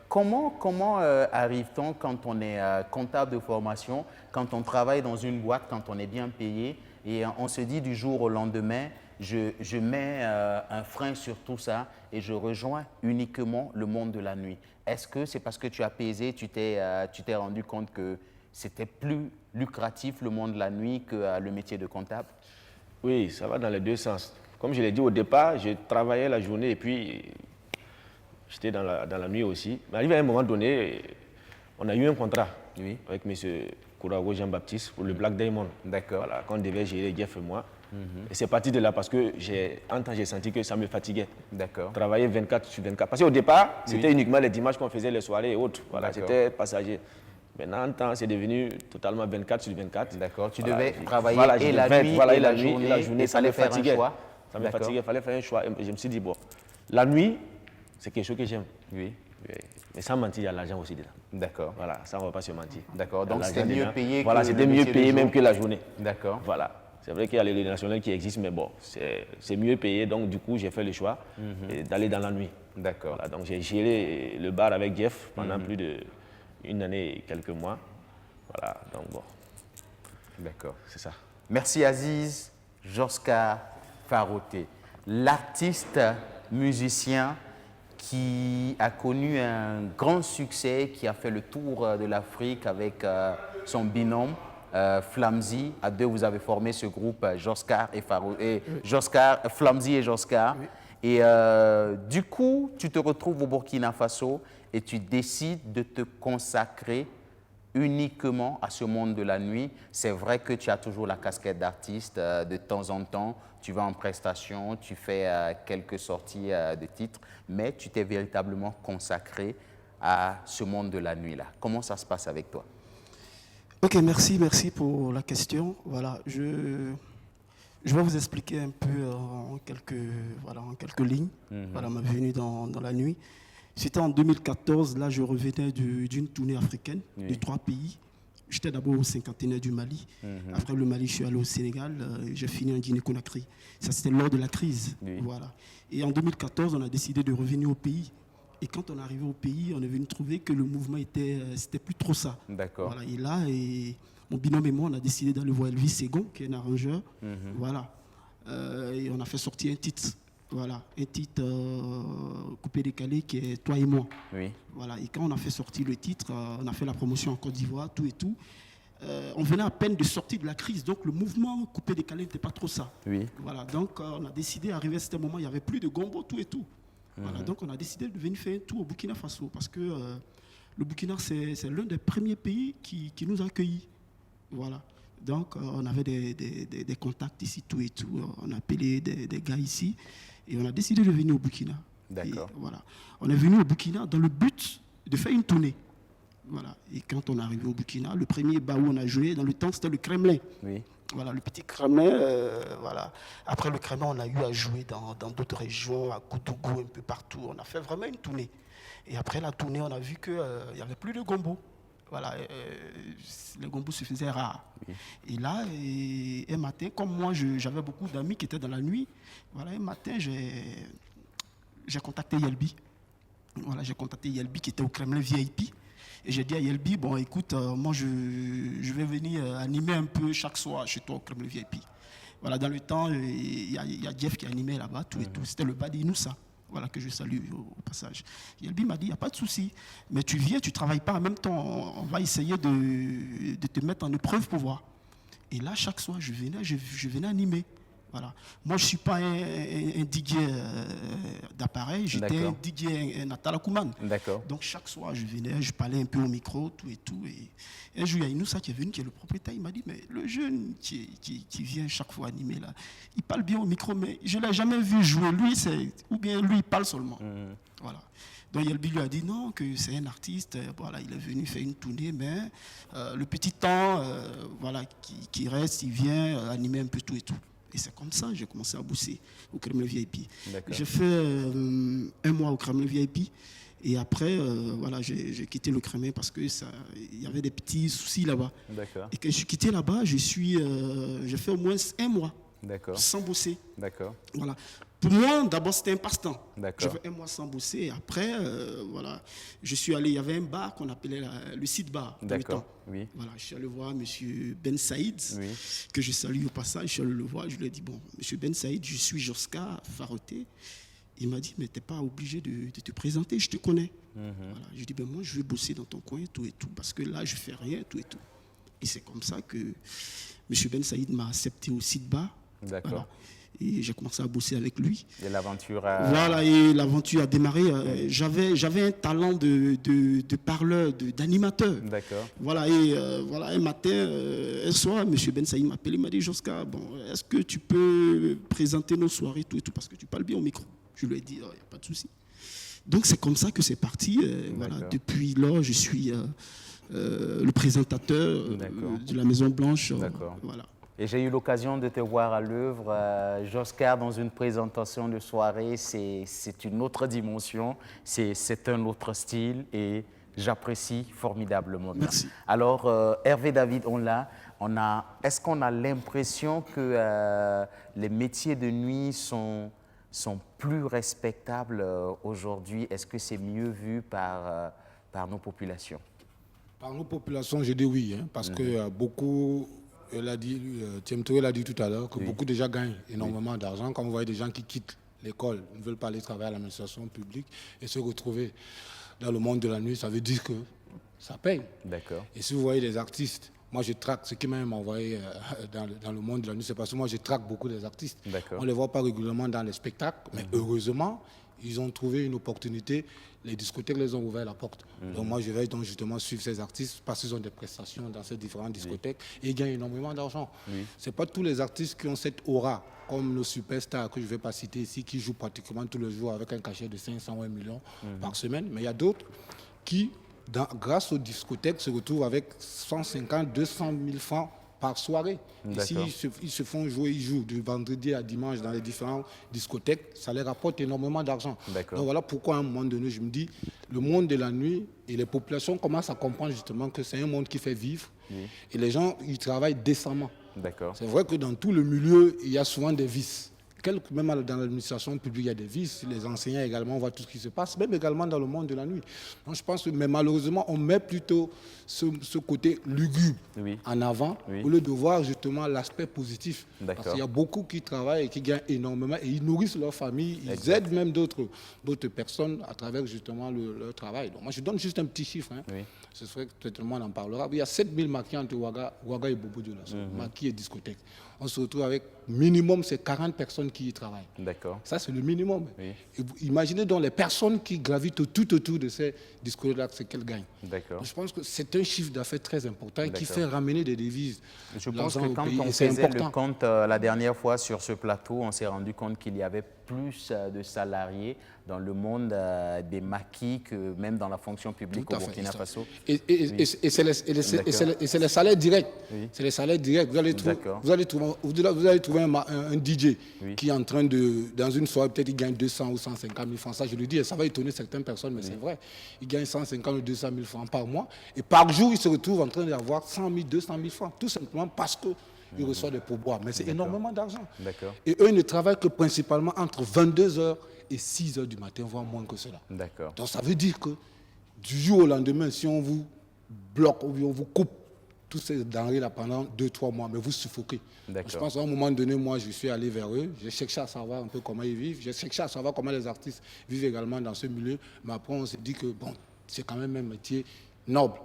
Comment arrive-t-on quand on est comptable de formation, quand on travaille dans une boîte, quand on est bien payé, et on se dit du jour au lendemain, je mets un frein sur tout ça et je rejoins uniquement le monde de la nuit. Est-ce que c'est parce que tu as pesé, tu t'es rendu compte que c'était plus lucratif le monde de la nuit que le métier de comptable? Oui, ça va dans les deux sens. Comme je l'ai dit au départ, je travaillais la journée et puis j'étais dans la nuit aussi. Mais arrivé à un moment donné, on a eu un contrat avec M. Kourago Jean-Baptiste pour le Black Diamond. D'accord. Voilà, qu'on devait gérer Jeff et moi. Et c'est parti de là parce que j'ai senti que ça me fatiguait. D'accord. Travailler 24 sur 24. Parce qu'au départ, c'était uniquement les dimanches qu'on faisait les soirées et autres. Voilà, c'était passager. Maintenant, c'est devenu totalement 24 sur 24. D'accord. Tu devais travailler et la nuit et la journée. Ça me fatiguait. Ça me fatiguait. Il fallait faire un choix. Et je me suis dit, bon, la nuit, c'est quelque chose que j'aime. Oui. Mais sans mentir, il y a l'argent aussi dedans. D'accord. Voilà, ça, on ne va pas se mentir. D'accord. Donc, c'était mieux payé que voilà, c'était mieux payé même que la journée. D'accord. Voilà. C'est vrai qu'il y a les nationales qui existent, mais bon, c'est mieux payé. Donc, du coup, j'ai fait le choix d'aller dans la nuit. D'accord. Voilà, donc, j'ai géré le bar avec Jeff pendant plus d'1 année et quelques mois. Voilà, donc bon. D'accord. C'est ça. Merci Aziz Joscar Faroté, l'artiste musicien qui a connu un grand succès, qui a fait le tour de l'Afrique avec son binôme. Flamzy, à deux vous avez formé ce groupe Joscar et Flamzy et Joscar. Oui. Et du coup, tu te retrouves au Burkina Faso et tu décides de te consacrer uniquement à ce monde de la nuit. C'est vrai que tu as toujours la casquette d'artiste de temps en temps, tu vas en prestation, tu fais quelques sorties de titres, mais tu t'es véritablement consacré à ce monde de la nuit-là. Comment ça se passe avec toi? Ok, merci pour la question. Voilà, je vais vous expliquer un peu en quelques lignes. Voilà, ma venue dans la nuit. C'était en 2014, là je revenais d'une tournée africaine de 3 pays. J'étais d'abord au cinquantenaire du Mali. Après le Mali, je suis allé au Sénégal. J'ai fini en Guinée-Conakry. Ça, c'était lors de la crise. Voilà. Et en 2014, on a décidé de revenir au pays. Et quand on est arrivé au pays, on est venu trouver que le mouvement c'était plus trop ça. D'accord. Voilà, et là, mon binôme et moi, on a décidé d'aller voir Elvis Segon, qui est un arrangeur. Voilà. Et on a fait sortir un titre. Voilà, un titre coupé-décalé qui est Toi et moi. Oui. Voilà, et quand on a fait sortir le titre, on a fait la promotion en Côte d'Ivoire, tout et tout. On venait à peine de sortir de la crise, donc le mouvement coupé-décalé n'était pas trop ça. Oui. Voilà, donc on a décidé, arrivé à ce moment, il n'y avait plus de gombo, tout et tout. Voilà, donc on a décidé de venir faire un tour au Burkina Faso parce que le Burkina, c'est l'un des premiers pays qui nous a accueillis. Voilà. Donc on avait des contacts ici, tout et tout. On a appelé des gars ici et on a décidé de venir au Burkina. D'accord. Voilà. On est venu au Burkina dans le but de faire une tournée. Voilà. Et quand on est arrivé au Burkina, le premier bar où on a joué dans le temps, c'était le Kremlin. Oui. Voilà, le petit Kremlin, voilà. Après le Kremlin, on a eu à jouer dans d'autres régions, à Koutougou, un peu partout. On a fait vraiment une tournée. Et après la tournée, on a vu qu'il n'y avait plus de gombo. Voilà, les gombos se faisaient rares. Oui. Et là, un matin, comme moi, j'avais beaucoup d'amis qui étaient dans la nuit, voilà, un matin, j'ai contacté Yelbi. Voilà, j'ai contacté Yelbi qui était au Kremlin VIP. Et j'ai dit à Yelbi, bon écoute, moi je vais venir animer un peu chaque soir chez toi au Kremlin VIP. Voilà, dans le temps, il y a Jeff qui animait là-bas, tout et tout. C'était le Badi Inoussa. voilà, que je salue au passage. Yelbi m'a dit, il n'y a pas de souci, mais tu viens, tu ne travailles pas en même temps, on va essayer de te mettre en épreuve pour voir. Et là, chaque soir, je venais animer. Voilà. Moi, je ne suis pas un DJ d'appareil, j'étais un DJ Natal Akuman. Donc, chaque soir, je venais, je parlais un peu au micro, tout et tout. Et un jour, il y a Inoussa qui est venu, qui est le propriétaire, il m'a dit, mais le jeune qui vient chaque fois animer, là, il parle bien au micro, mais je ne l'ai jamais vu jouer. Lui, ou bien lui, il parle seulement. Voilà. Donc Yelbi lui a dit non, que c'est un artiste, voilà, il est venu faire une tournée, mais le petit temps voilà, qui reste, il vient animer un peu tout et tout. Et c'est comme ça que j'ai commencé à bosser au Kremlin VIP. J'ai fait 1 mois au Kremlin VIP. Et après, voilà, j'ai quitté le Kremlin parce qu'il y avait des petits soucis là-bas. Et quand je suis quitté là-bas, j'ai fait au moins 1 mois sans bosser. Voilà. Pour moi, d'abord, c'était un passe-temps. J'ai fait 1 mois sans bosser. Et après, voilà, je suis allé, il y avait un bar qu'on appelait le Site Bar. Voilà, je suis allé voir M. Ben Saïd, que je salue au passage. Je suis allé le voir, je lui ai dit, bon, M. Ben Saïd, je suis Joska Faroté. Il m'a dit, mais tu n'es pas obligé de te présenter, je te connais. Voilà. Je lui ai dit, ben moi, je vais bosser dans ton coin, tout et tout, parce que là, je ne fais rien, tout et tout. Et c'est comme ça que M. Ben Saïd m'a accepté au Site Bar. Voilà. Et j'ai commencé à bosser avec lui. Et l'aventure Voilà, et l'aventure a démarré. J'avais un talent de parleur, d'animateur. Voilà, et voilà, un matin, un soir, M. Ben Saïd m'a appelé, il m'a dit, Joska, bon, est-ce que tu peux présenter nos soirées, tout et tout, parce que tu parles bien au micro. Je lui ai dit, il n'y a pas de souci. Donc c'est comme ça que c'est parti. Voilà, depuis là, je suis le présentateur de la Maison Blanche. Voilà. Et j'ai eu l'occasion de te voir à l'œuvre. Joska, dans une présentation de soirée, c'est une autre dimension, c'est un autre style et j'apprécie formidablement. Merci. Alors, Hervé David, est-ce qu'on a l'impression que les métiers de nuit sont plus respectables aujourd'hui? Est-ce que c'est mieux vu par nos populations? Par nos populations, je dis oui, hein, parce que beaucoup... Thiem Touré l'a dit tout à l'heure, que beaucoup déjà gagnent énormément d'argent. Quand vous voyez des gens qui quittent l'école, ne veulent pas aller travailler à l'administration publique et se retrouver dans le monde de la nuit, ça veut dire que ça paye. Et si vous voyez des artistes, moi je traque, ce qui m'a envoyé dans le monde de la nuit, c'est parce que moi je traque beaucoup des artistes. On ne les voit pas régulièrement dans les spectacles, mais heureusement, ils ont trouvé une opportunité, les discothèques les ont ouvert la porte. Donc moi, je vais donc justement suivre ces artistes parce qu'ils ont des prestations dans ces différentes discothèques et ils gagnent énormément d'argent. Ce n'est pas tous les artistes qui ont cette aura, comme nos superstars que je ne vais pas citer ici, qui jouent pratiquement tous les jours avec un cachet de 500 ou 1 million par semaine. Mais il y a d'autres qui, grâce aux discothèques, se retrouvent avec 150, 200 000 francs par soirée. Ici, ils se font jouer, ils jouent du vendredi à dimanche dans les différentes discothèques, ça leur rapporte énormément d'argent. Donc voilà pourquoi à un moment donné, je me dis, le monde de la nuit et les populations commencent à comprendre justement que c'est un monde qui fait vivre et les gens, ils travaillent décemment. C'est vrai que dans tout le milieu, il y a souvent des vices. Même dans l'administration publique, il y a des vices. Les enseignants également, on voit tout ce qui se passe, même également dans le monde de la nuit. Donc je pense que, mais malheureusement, on met plutôt ce côté lugubre en avant, au lieu de voir justement l'aspect positif. Parce qu'il y a beaucoup qui travaillent et qui gagnent énormément et ils nourrissent leur famille, ils aident même d'autres personnes à travers justement leur travail. Donc moi, je donne juste un petit chiffre. Hein. Ce serait que tout le monde en parlera. Il y a 7000 maquis entre Ouaga et Bobo Dioulasso, maquis et discothèques. On se retrouve avec minimum, c'est 40 personnes qui y travaillent. Ça, c'est le minimum. Et imaginez donc les personnes qui gravitent tout autour de ces discothèques-là, c'est qu'elles gagnent. Donc, je pense que c'est un chiffre d'affaires très important qui fait ramener des devises. Je pense que quand on faisait le compte la dernière fois sur ce plateau, on s'est rendu compte qu'il y avait plus de salariés dans le monde des maquis que même dans la fonction publique au Burkina Faso. Et c'est les salaires directs. C'est les salaires directs. Vous allez trouver un DJ qui est en train de, dans une soirée, peut-être il gagne 200 ou 150 000 francs. Ça, je le dis, et ça va étonner certaines personnes, mais c'est vrai. Il gagne 150 ou 200 000 francs par mois. Et par jour, il se retrouve en train d'avoir 100 000, 200 000 francs. Tout simplement parce qu'il reçoit des pourboires. Mais c'est énormément d'argent. Et eux, ils ne travaillent que principalement entre 22h et 6h du matin, voire moins que cela. Donc ça veut dire que du jour au lendemain, si on vous bloque ou on vous coupe tous ces denrées-là pendant 2-3 mois, mais vous suffoquez. Je pense qu'à un moment donné, moi, je suis allé vers eux, j'ai cherché à savoir un peu comment ils vivent, j'ai cherché à savoir comment les artistes vivent également dans ce milieu, mais après, on s'est dit que bon, c'est quand même un métier noble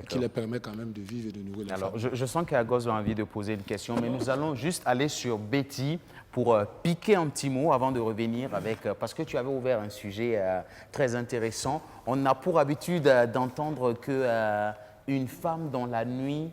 qui les permet quand même de vivre et de nourrir les Alors, familles. je sens qu'Agos a envie de poser une question, mais nous allons juste aller sur Betty pour piquer un petit mot avant de revenir avec... parce que tu avais ouvert un sujet très intéressant. On a pour habitude d'entendre qu'une femme dans la nuit,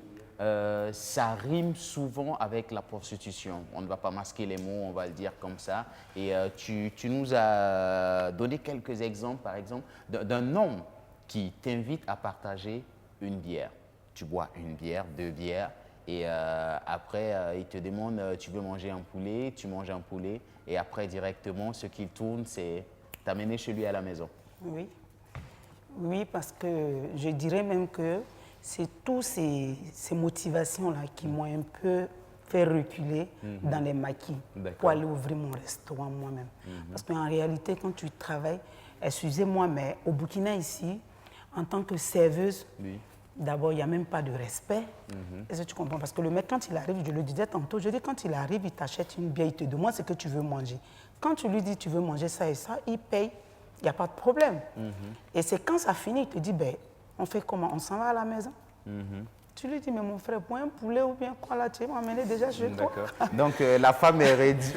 ça rime souvent avec la prostitution. On ne va pas masquer les mots, on va le dire comme ça. Et tu nous as donné quelques exemples, par exemple, d'un homme qui t'invite à partager une bière. Tu bois une bière, 2 bières, et après, il te demande, tu veux manger un poulet, tu manges un poulet, et après, directement, ce qu'il tourne, c'est t'amener chez lui à la maison. Oui. Oui, parce que je dirais même que c'est toutes ces motivations-là qui m'ont un peu fait reculer dans les maquis pour aller ouvrir mon restaurant moi-même. Parce qu'en réalité, quand tu travailles, excusez-moi, mais au Burkina ici, en tant que serveuse, d'abord, il n'y a même pas de respect. Est-ce que tu comprends? Parce que le mec, quand il arrive, je le disais tantôt, je dis quand il arrive, il t'achète une bière, il te demande ce que tu veux manger. Quand tu lui dis tu veux manger ça et ça, il paye, il n'y a pas de problème. Et c'est quand ça finit, il te dit, ben, on fait comment? On s'en va à la maison? Tu lui dis, mais mon frère, pour un poulet ou bien quoi là, tu vas m'amener déjà chez toi. Donc la femme,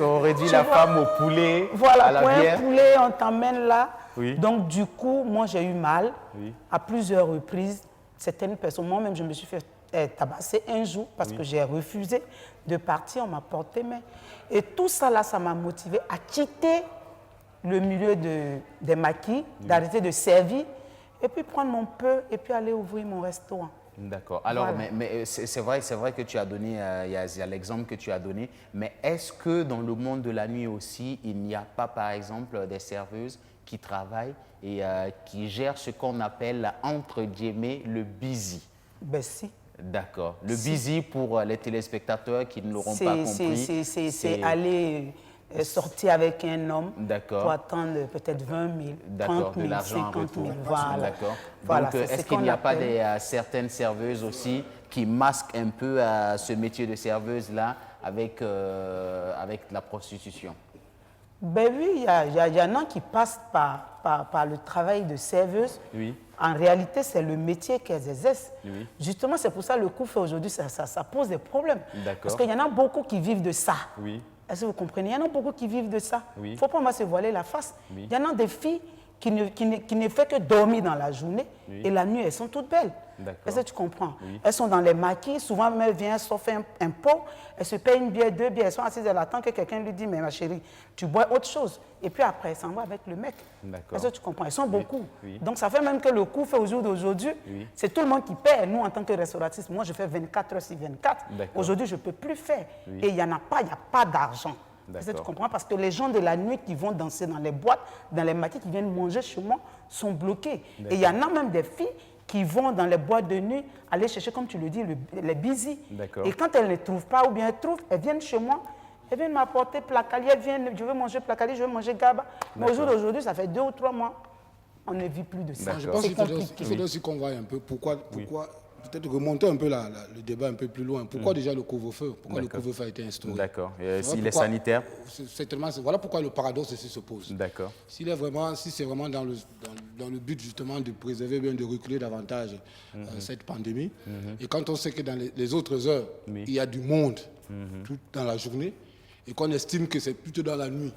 on réduit la femme au poulet, voilà, à la bière. pour un poulet, on t'emmène là. Oui. Donc du coup, moi j'ai eu mal à plusieurs reprises. Certaines personnes, moi-même, je me suis fait tabasser un jour parce que j'ai refusé de partir, on m'a porté main. Et tout ça là, ça m'a motivé à quitter le milieu des maquis, d'arrêter de servir et puis prendre mon peu et puis aller ouvrir mon restaurant. D'accord. Alors, Voilà. mais c'est vrai que tu as donné, il y a l'exemple que tu as donné, mais est-ce que dans le monde de la nuit aussi, il n'y a pas, par exemple, des serveuses qui travaillent et qui gèrent ce qu'on appelle, entre guillemets, le busy? Ben si. D'accord. Le busy, pour les téléspectateurs qui ne l'auront pas compris, c'est aller sortir avec un homme D'accord. pour attendre peut-être 20 000, 30 000, 50 000. Voilà. D'accord. Voilà, donc, est-ce qu'il n'y a pas certaines serveuses aussi qui masquent un peu ce métier de serveuse-là avec la prostitution? Ben oui, il y en a qui passent par le travail de serveuse. Oui. En réalité, c'est le métier qu'elles exercent. Oui. Justement, c'est pour ça que le coup fait aujourd'hui, ça pose des problèmes. D'accord. Parce qu'il y en a beaucoup qui vivent de ça. Oui. Est-ce que vous comprenez? Il y en a beaucoup qui vivent de ça. Oui. Il ne faut pas se voiler la face. Oui. Il y en a des filles qui ne font que dormir dans la journée et la nuit, elles sont toutes belles. Est-ce que tu comprends? Oui. Elles sont dans les maquis, souvent elles viennent, elles fait un pot, elles se payent une bière, 2 bières, elles sont assises, elles attendent que quelqu'un lui dise, mais ma chérie, tu bois autre chose. Et puis après, elles s'en vont avec le mec. Est-ce que tu comprends? Elles sont beaucoup. Oui. Donc ça fait même que le coût fait au jour d'aujourd'hui, c'est tout le monde qui paie. Nous, en tant que restauratiste, moi je fais 24 heures sur 24. Aujourd'hui, je ne peux plus faire. Et il n'y a pas d'argent. Est-ce que tu comprends? Parce que les gens de la nuit qui vont danser dans les boîtes, dans les maquis, qui viennent manger chez moi, sont bloqués. Et il y en a même des filles qui vont dans les boîtes de nuit aller chercher, comme tu le dis, les busy. Et quand elles ne trouvent pas ou bien elles trouvent, elles viennent chez moi, elles viennent m'apporter placali, elles viennent, je veux manger placali, je veux manger gaba. Mais au jour d'aujourd'hui, ça fait 2 ou 3 mois, on ne vit plus de ça. Je pense qu'il faudrait aussi qu'on voie un peu pourquoi peut-être remonter un peu le débat un peu plus loin. Pourquoi déjà le couvre-feu? Pourquoi le couvre-feu a été instauré? D'accord. S'il est sanitaire? Voilà pourquoi le paradoxe ici se pose. D'accord. Si c'est vraiment dans le but justement de préserver, bien de reculer davantage cette pandémie, et quand on sait que dans les autres heures, il y a du monde tout dans la journée, et qu'on estime que c'est plutôt dans la nuit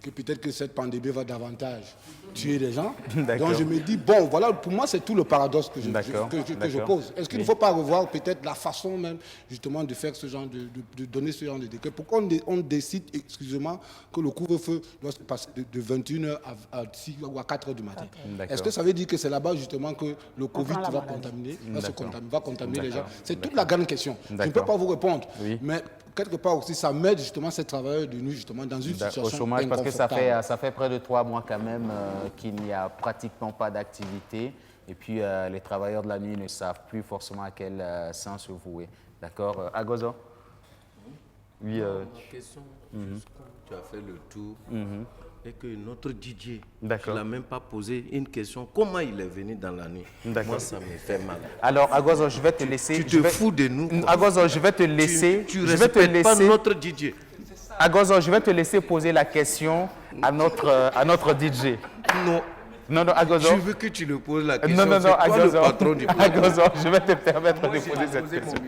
que peut-être que cette pandémie va davantage tuer les gens. Donc je me dis, bon, voilà, pour moi, c'est tout le paradoxe que je pose. Est-ce qu'il ne faut pas revoir peut-être la façon même, justement, de faire ce genre, de donner ce genre de décret? Pourquoi on décide, excusez-moi, que le couvre-feu doit se passer de 21h à 6 ou à 4h du matin? Est-ce que ça veut dire que c'est là-bas, justement, que le Covid va contaminer les gens? C'est toute la grande question. Je ne peux pas vous répondre. Mais quelque part aussi, ça met justement ces travailleurs de nuit, justement, dans une situation au chômage, parce que inconfortable. ça fait près de 3 mois quand même qu'il n'y a pratiquement pas d'activité. Et puis, les travailleurs de la nuit ne savent plus forcément à quel sens se vouer. D'accord. Agozo? Oui. Ma question, tu as fait le tour est que notre DJ, je D'accord. ne l'ai même pas posé une question. Comment il est venu dans la nuit? Moi, ça me fait mal. Alors, Agozo, je vais te laisser. Tu te fous de nous. Agozo, je vais te laisser. Tu respectes pas notre DJ. Agozo, je vais te laisser poser la question à notre DJ. Non. Non, Agozo. Je veux que tu le poses la question. Non, C'est toi Agozo. le patron du programme. Agozo, je vais te permettre de poser cette question.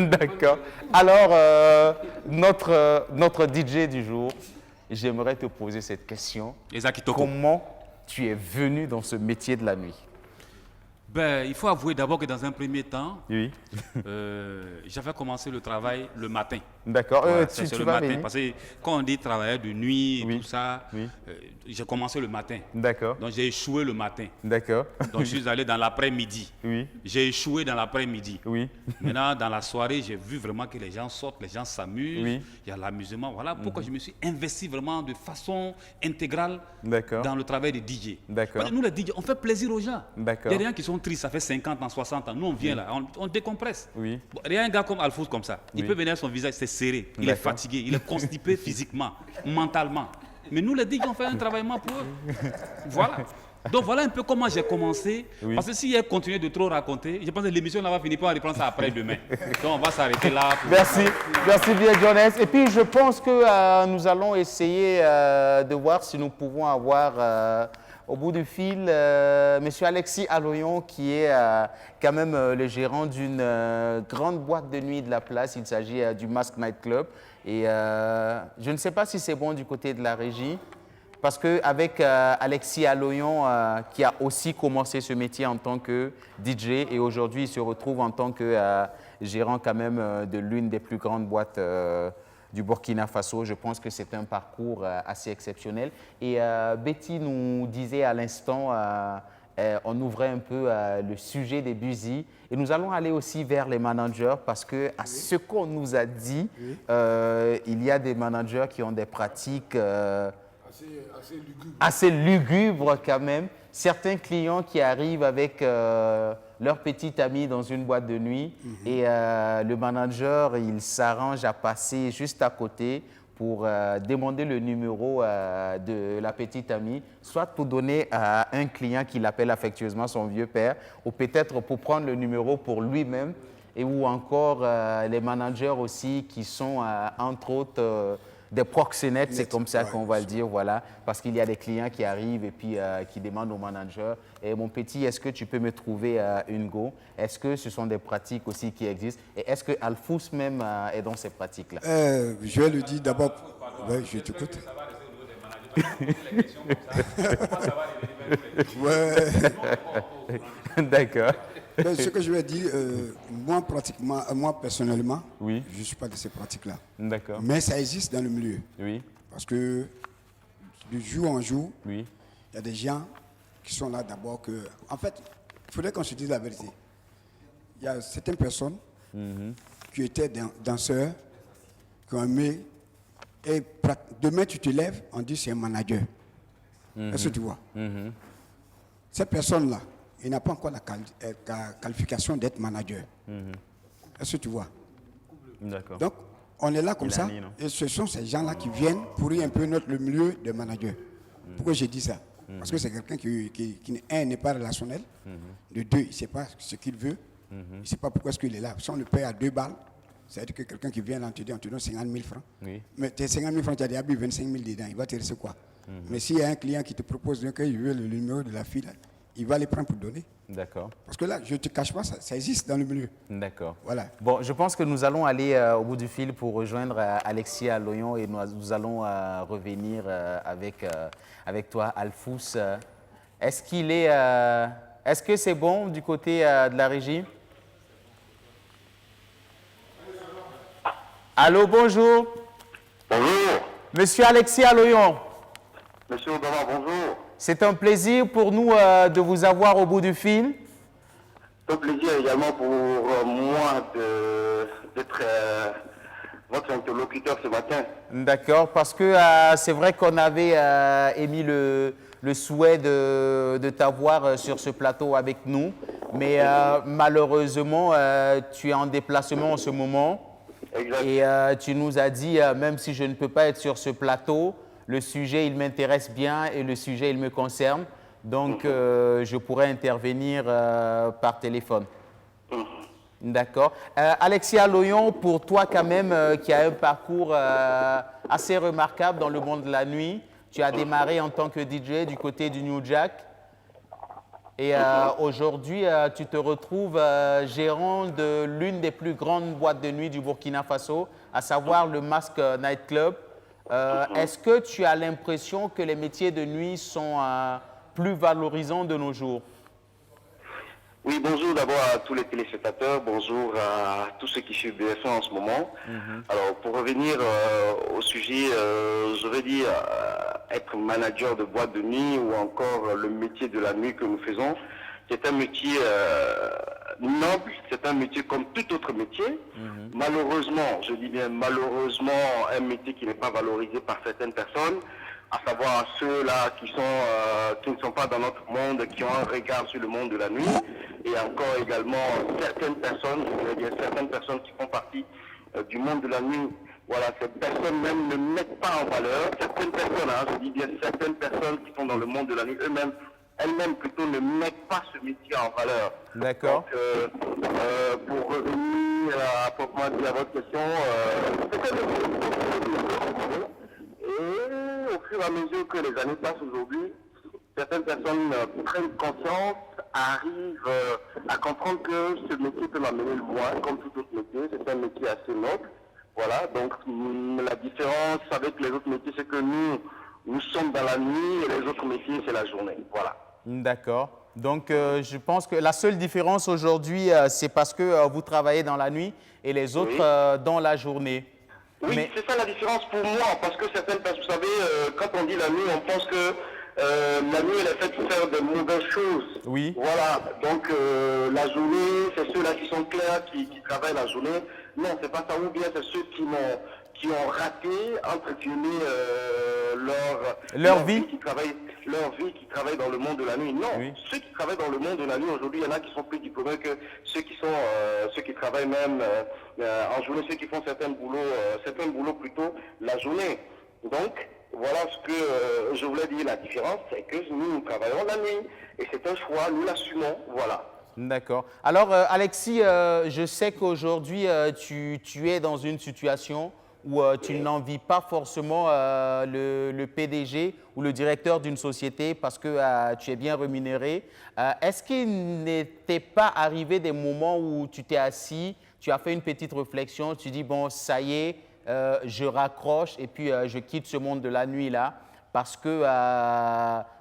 D'accord. Alors, notre DJ du jour, j'aimerais te poser cette question. Comment tu es venu dans ce métier de la nuit? Ben, il faut avouer d'abord que dans un premier temps, oui. J'avais commencé le travail le matin. D'accord. Ouais, c'est le matin. Parce que quand on dit travailleur de nuit, tout ça, j'ai commencé le matin. D'accord. Donc j'ai échoué le matin. D'accord. Donc je suis allé dans l'après-midi. Oui. J'ai échoué dans l'après-midi. Oui. Maintenant, dans la soirée, j'ai vu vraiment que les gens sortent, les gens s'amusent. Oui. Il y a l'amusement. Voilà pourquoi je me suis investi vraiment de façon intégrale dans le travail de DJ. D'accord. Nous, les DJ, on fait plaisir aux gens. D'accord. Il y a des gens qui sont tristes, ça fait 50 ans, 60 ans. Nous, on vient là, on décompresse. Oui. Bon, il y a un gars comme Alfous comme ça. Il peut venir, son visage, c'est serré. Il est fatigué, il est constipé physiquement, mentalement. Mais nous, les DJ, on fait un travail pour eux. Voilà. Donc voilà un peu comment j'ai commencé. Parce que si elle continue de trop raconter, je pense que l'émission va finir par reprendre ça après demain. Donc on va s'arrêter là. Merci. Merci bien, Jones. Et puis je pense que nous allons essayer de voir si nous pouvons avoir au bout du fil M. Alexis Aloyon, qui est quand même le gérant d'une grande boîte de nuit de la place. Il s'agit du Mask Night Club. Et je ne sais pas si c'est bon du côté de la régie. Parce qu'avec Alexis Aloyon, qui a aussi commencé ce métier en tant que DJ, et aujourd'hui il se retrouve en tant que gérant quand même de l'une des plus grandes boîtes du Burkina Faso, je pense que c'est un parcours assez exceptionnel. Et Betty nous disait à l'instant, on ouvrait un peu le sujet des busy, et nous allons aller aussi vers les managers parce que à ce qu'on nous a dit, il y a des managers qui ont des pratiques assez lugubre quand même. Certains clients qui arrivent avec leur petit ami dans une boîte de nuit et le manager, il s'arrange à passer juste à côté pour demander le numéro de la petite amie, soit pour donner à un client qui l'appelle affectueusement son vieux père, ou peut-être pour prendre le numéro pour lui-même, et ou encore les managers aussi qui sont, entre autres, des proxénètes, c'est comme ça qu'on va le dire, voilà, parce qu'il y a des clients qui arrivent et puis qui demandent au manager « Mon petit, est-ce que tu peux me trouver une go ?» Est-ce que ce sont des pratiques aussi qui existent? Et est-ce que Alfous même est dans ces pratiques-là? Je vais le dire d'abord. Oui, je t'écoute. D'accord. Ce que je vais dire, moi personnellement, je ne suis pas de ces pratiques-là. D'accord. Mais ça existe dans le milieu. Oui. Parce que de jour en jour, il y a des gens qui sont là d'abord que... En fait, il faudrait qu'on se dise la vérité. Il y a certaines personnes qui étaient danseurs, qui ont aimé, et demain tu te lèves, on dit c'est un manager. Est-ce que tu vois? Cette personne-là, il n'a pas encore la qualification d'être manager. Est-ce que tu vois? D'accord. Donc, on est là comme ça, et ce sont ces gens-là qui viennent pourrir un peu le milieu de manager. Pourquoi j'ai dit ça? Parce que c'est quelqu'un qui un, n'est pas relationnel, de deux, il ne sait pas ce qu'il veut, il ne sait pas pourquoi est-ce qu'il est là. Si on le paye à 2 balles, c'est-à-dire que quelqu'un qui vient là, on te donne 50 000 francs. Mais tes 50 000 francs, tu as déjà mis 25 000 dedans, il va te laisser quoi? Mais s'il y a un client qui te propose qu'il veut le numéro de la fille, là, il va les prendre pour donner. D'accord. Parce que là, je ne te cache pas, ça existe dans le milieu. D'accord. Voilà. Bon, je pense que nous allons aller au bout du fil pour rejoindre Alexis Aloyon et nous allons revenir avec toi, Alfous. Est-ce que c'est bon du côté de la régie? Allô, bonjour. Bonjour. Monsieur Alexis Aloyon. Monsieur Obama, bonjour. C'est un plaisir pour nous de vous avoir au bout du fil. C'est un plaisir également pour moi d'être votre interlocuteur ce matin. D'accord, parce que c'est vrai qu'on avait émis le souhait de t'avoir sur ce plateau avec nous, mais malheureusement, tu es en déplacement en ce moment. Exact. Et tu nous as dit, même si je ne peux pas être sur ce plateau, le sujet, il m'intéresse bien et le sujet, il me concerne. Donc, je pourrais intervenir par téléphone. D'accord. Alexia Loyon, pour toi quand même, qui a un parcours assez remarquable dans le monde de la nuit, tu as démarré en tant que DJ du côté du New Jack. Et aujourd'hui, tu te retrouves gérant de l'une des plus grandes boîtes de nuit du Burkina Faso, à savoir le Masque Night Club. Est-ce que tu as l'impression que les métiers de nuit sont plus valorisants de nos jours? Oui, bonjour d'abord à tous les téléspectateurs, bonjour à tous ceux qui suivent BF1 en ce moment. Alors, pour revenir au sujet, je vais dire être manager de boîte de nuit ou encore le métier de la nuit que nous faisons. C'est un métier noble, c'est un métier comme tout autre métier. Malheureusement, je dis bien malheureusement, un métier qui n'est pas valorisé par certaines personnes, à savoir ceux-là qui ne sont pas dans notre monde, qui ont un regard sur le monde de la nuit, et encore également certaines personnes, je veux dire certaines personnes qui font partie du monde de la nuit. Voilà, ces personnes même ne mettent pas en valeur, certaines personnes, je dis bien certaines personnes qui sont dans le monde de la nuit, elles-mêmes plutôt ne mettent pas ce métier en valeur. D'accord. Pour revenir à proprement dit à votre question, et au fur et à mesure que les années passent aujourd'hui, certaines personnes prennent conscience, arrivent à comprendre que ce métier peut m'amener loin, comme tout autre métier. C'est un métier assez noble. Voilà, donc la différence avec les autres métiers, c'est que nous sommes dans la nuit et les autres métiers, c'est la journée. Voilà. D'accord. Donc, je pense que la seule différence aujourd'hui, c'est parce que vous travaillez dans la nuit et les autres dans la journée. Oui, c'est ça la différence pour moi, parce que certaines personnes, vous savez, quand on dit la nuit, on pense que la nuit, elle est faite pour faire de mauvaises choses. Oui. Voilà, donc la journée, c'est ceux-là qui sont clairs, qui travaillent la journée. Non, c'est pas ça, ou bien c'est ceux qui ont raté, entre guillemets, leur vie, qui travaillent dans le monde de la nuit. Non, ceux qui travaillent dans le monde de la nuit, aujourd'hui, il y en a qui sont plus diplômés que ceux qui travaillent même en journée, ceux qui font certains boulots plutôt la journée. Donc, voilà ce que je voulais dire. La différence, c'est que nous travaillons la nuit. Et c'est un choix, nous l'assumons. Voilà. D'accord. Alors, Alexis, je sais qu'aujourd'hui, tu es dans une situation où tu n'envies pas forcément le PDG ou le directeur d'une société parce que tu es bien rémunéré. Est-ce qu'il n'était pas arrivé des moments où tu t'es assis, tu as fait une petite réflexion, tu dis, bon, ça y est, je raccroche et puis je quitte ce monde de la nuit-là parce que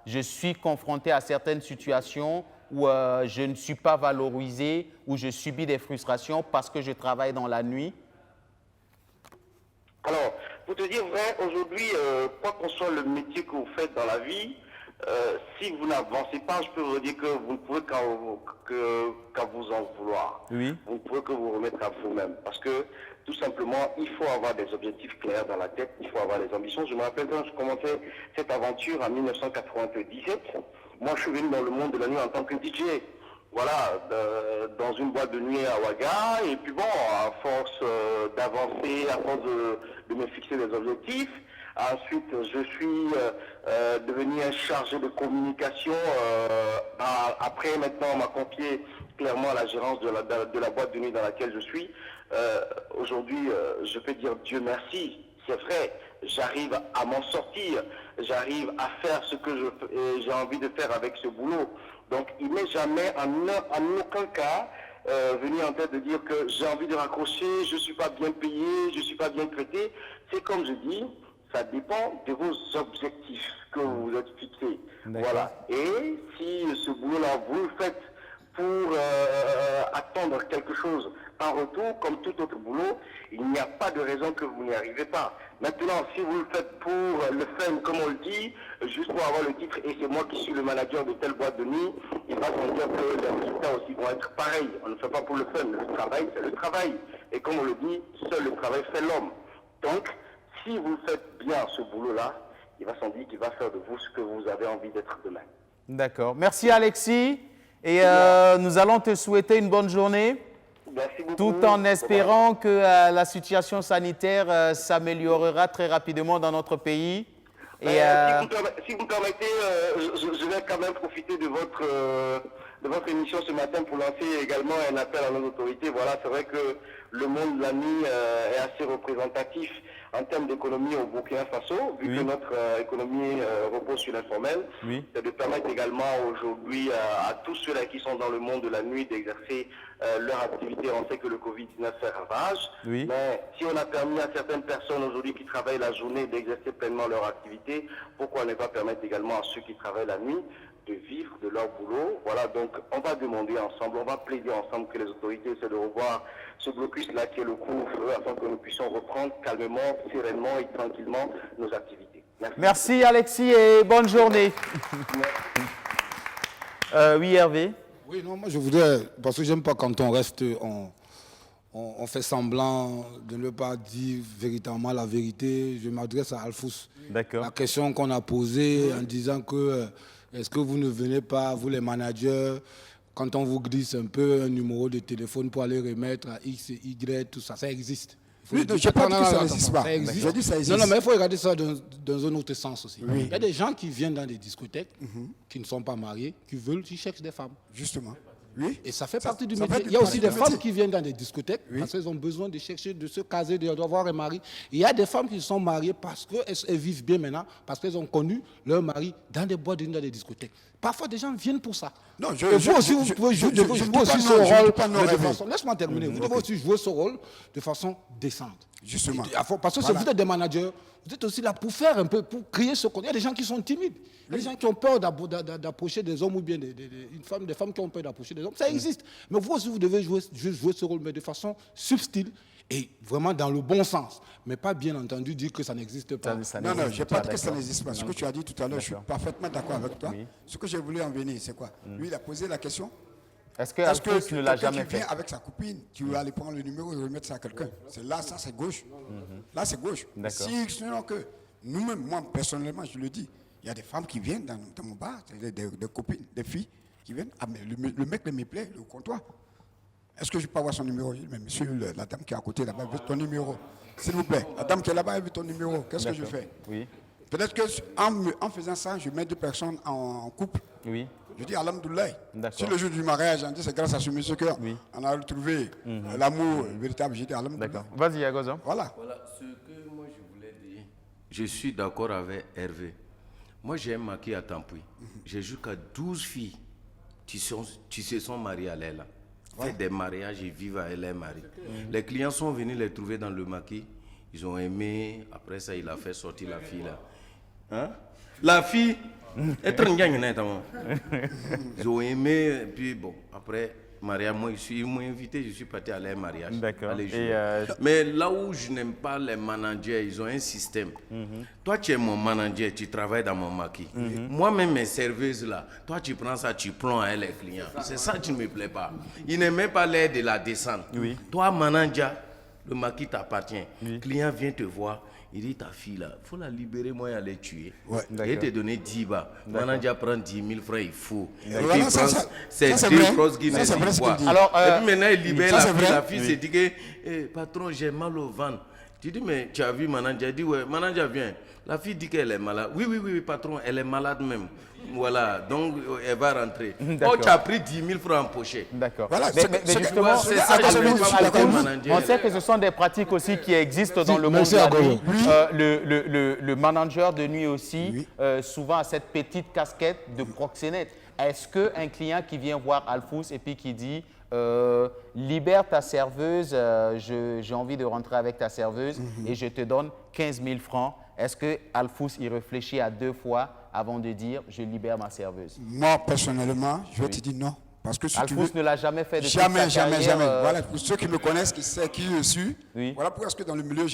je suis confronté à certaines situations où je ne suis pas valorisé, où je subis des frustrations parce que je travaille dans la nuit? Alors, pour te dire vrai, aujourd'hui, quoi qu'on soit le métier que vous faites dans la vie, si vous n'avancez pas, je peux vous dire que vous ne pouvez qu'à vous en vouloir. Oui. Vous ne pouvez que vous remettre à vous-même. Parce que, tout simplement, il faut avoir des objectifs clairs dans la tête, il faut avoir des ambitions. Je me rappelle quand je commençais cette aventure en 1997, moi je suis venu dans le monde de la nuit en tant que DJ. Voilà, dans une boîte de nuit à Ouaga, et puis bon, à force d'avancer, à force de me fixer des objectifs, ensuite je suis devenu un chargé de communication. Après, maintenant, on m'a confié clairement la gérance de la boîte de nuit dans laquelle je suis. Aujourd'hui, je peux dire Dieu merci, c'est vrai, j'arrive à m'en sortir, j'arrive à faire ce que j'ai envie de faire avec ce boulot. Donc, il n'est jamais, en aucun cas, venu en tête de dire que j'ai envie de raccrocher, je ne suis pas bien payé, je ne suis pas bien traité. C'est comme je dis, ça dépend de vos objectifs que vous vous êtes fixés. Voilà. Et si ce boulot-là, vous le faites pour attendre quelque chose en retour, comme tout autre boulot, il n'y a pas de raison que vous n'y arrivez pas. Maintenant, si vous le faites pour le fun, comme on le dit, juste pour avoir le titre, et c'est moi qui suis le manager de telle boîte de nuit, il va se dire que les résultats aussi vont être pareils. On ne fait pas pour le fun, le travail, c'est le travail. Et comme on le dit, seul le travail fait l'homme. Donc, si vous faites bien ce boulot-là, il va sans dire qu'il va faire de vous ce que vous avez envie d'être demain. D'accord. Merci Alexis. Et nous allons te souhaiter une bonne journée. Merci beaucoup. Tout en espérant que la situation sanitaire s'améliorera très rapidement dans notre pays. Et si vous me permettez, je vais quand même profiter de votre émission ce matin pour lancer également un appel à nos autorités. Voilà, c'est vrai que le monde de la nuit est assez représentatif en termes d'économie au Burkina Faso, vu que notre économie repose sur l'informel. C'est de permettre également aujourd'hui à tous ceux-là qui sont dans le monde de la nuit d'exercer leur activité. On sait que le Covid-19 fait ravage, mais si on a permis à certaines personnes aujourd'hui qui travaillent la journée d'exercer pleinement leur activité, pourquoi ne pas permettre également à ceux qui travaillent la nuit de vivre de leur boulot? Voilà, donc on va demander ensemble, on va plaider ensemble que les autorités essaient de revoir ce blocus-là qui est le couvre-feu afin que nous puissions reprendre calmement, sereinement et tranquillement nos activités. Merci Alexis et bonne journée. Oui, Hervé. Oui, non, moi je voudrais, parce que j'aime pas quand on reste, on fait semblant de ne pas dire véritablement la vérité. Je m'adresse à Alphous. D'accord. La question qu'on a posée en disant que est-ce que vous ne venez pas, vous les managers, quand on vous glisse un peu un numéro de téléphone pour aller remettre à X et Y, tout ça, ça existe. Oui, je n'ai pas dit que ça n'existe pas. Ça existe. Je dis ça existe. Non, mais il faut regarder ça dans un autre sens aussi. Il y a des gens qui viennent dans des discothèques, qui ne sont pas mariés, qui cherchent des femmes. Justement. Oui. Et ça fait partie du métier. Il y a aussi des femmes qui viennent dans des discothèques parce qu'elles ont besoin de chercher, de se caser, d'avoir un mari. Et il y a des femmes qui sont mariées parce qu'elles vivent bien maintenant, parce qu'elles ont connu leur mari dans des boîtes, dans des discothèques. Parfois, des gens viennent pour ça. Non, vous aussi, vous pouvez jouer ce rôle. Laisse-moi terminer. Vous devez aussi jouer ce rôle de façon décente. Justement. Parce que si vous êtes des managers, vous êtes aussi là pour faire un peu, pour créer ce qu'on. Il y a des gens qui sont timides. Il y a des gens qui ont peur d'approcher des hommes ou bien des femmes qui ont peur d'approcher des hommes. Ça existe. Mais vous aussi, vous devez jouer ce rôle, mais de façon subtile et vraiment dans le bon sens. Mais pas bien entendu dire que ça n'existe pas. Non, je n'ai pas dit que ça n'existe pas. Ce que tu as dit tout à l'heure, je suis parfaitement d'accord avec toi. Ce que j'ai voulu en venir, c'est quoi? Lui, il a posé la question. Est-ce que tu ne l'as jamais fait? Quelqu'un qui vient avec sa copine, tu vas aller prendre le numéro et remettre ça à quelqu'un. C'est là, ça c'est gauche. Là c'est gauche. Sinon que nous-mêmes, moi personnellement, je le dis, il y a des femmes qui viennent dans mon bar, des copines, des filles qui viennent. Ah mais le mec me plaît, le comptoir. Est-ce que je peux avoir son numéro? Mais monsieur, la dame qui est à côté là-bas veut ton numéro. S'il vous plaît, la dame qui est là-bas veut ton numéro. Qu'est-ce que je fais? Peut-être qu'en faisant ça, je mets deux personnes en couple. Je dis Alhamdoulilah. Si le jour du mariage, on dit c'est grâce à ce monsieur qu'on a retrouvé l'amour véritable. J'ai dit Alhamdoulilah. Vas-y, Agozo. Voilà. Ce que moi je voulais dire, je suis d'accord avec Hervé. Moi j'ai un mari à Tampoui. J'ai jusqu'à 12 filles qui se sont mariées à l'aile. Fait des mariages et vivent avec les maris. Les clients sont venus les trouver dans le maquis. Ils ont aimé. Après ça, il a fait sortir la fille là. Hein? La fille. Ils ont aimé. Et puis bon, après, mariage, moi, ils m'ont invité. Je suis parti à leur mariage. D'accord. Mais là où je n'aime pas les managers, ils ont un système. Toi, tu es mon manager, tu travailles dans mon maquis. Moi-même, mes serveuses là, toi, tu prends ça, tu plomбes avec les clients. C'est ça qui ne me plaît pas. Ils n'aiment même pas l'air de la descente. Toi, manager, le maquis t'appartient. Le client vient te voir. Il dit, ta fille là, il faut la libérer, moi, et aller tuer. Et te donner 10 bas. Manager prend 10 000 francs, il faut. Et puis il prend ces 10 francs qui ne dit quoi. Et puis maintenant, il libère la fille. La fille se dit que, patron, j'ai mal au ventre. Tu dis, mais tu as vu manager? Il dit, ouais, manager, viens. La fille dit qu'elle est malade. Oui, patron, elle est malade même. Voilà, donc elle va rentrer. Oh, tu as pris 10 000 francs en pochette. D'accord. Voilà, mais justement, c'est ça, on sait que ce sont des pratiques aussi qui existent dans le monde de la nuit. Le manager de nuit aussi, souvent a cette petite casquette de proxénète. Est-ce qu'un client qui vient voir Alphous et puis qui dit libère ta serveuse, j'ai envie de rentrer avec ta serveuse et je te donne 15 000 francs, est-ce que Alphous y réfléchit à 2 fois avant de dire je libère ma serveuse? Moi, personnellement, je vais te dire non. Parce que si Alphous ne l'a jamais fait de jamais. Voilà, pour ceux qui me connaissent, qui savent qui je suis, voilà pourquoi est-ce que dans le milieu,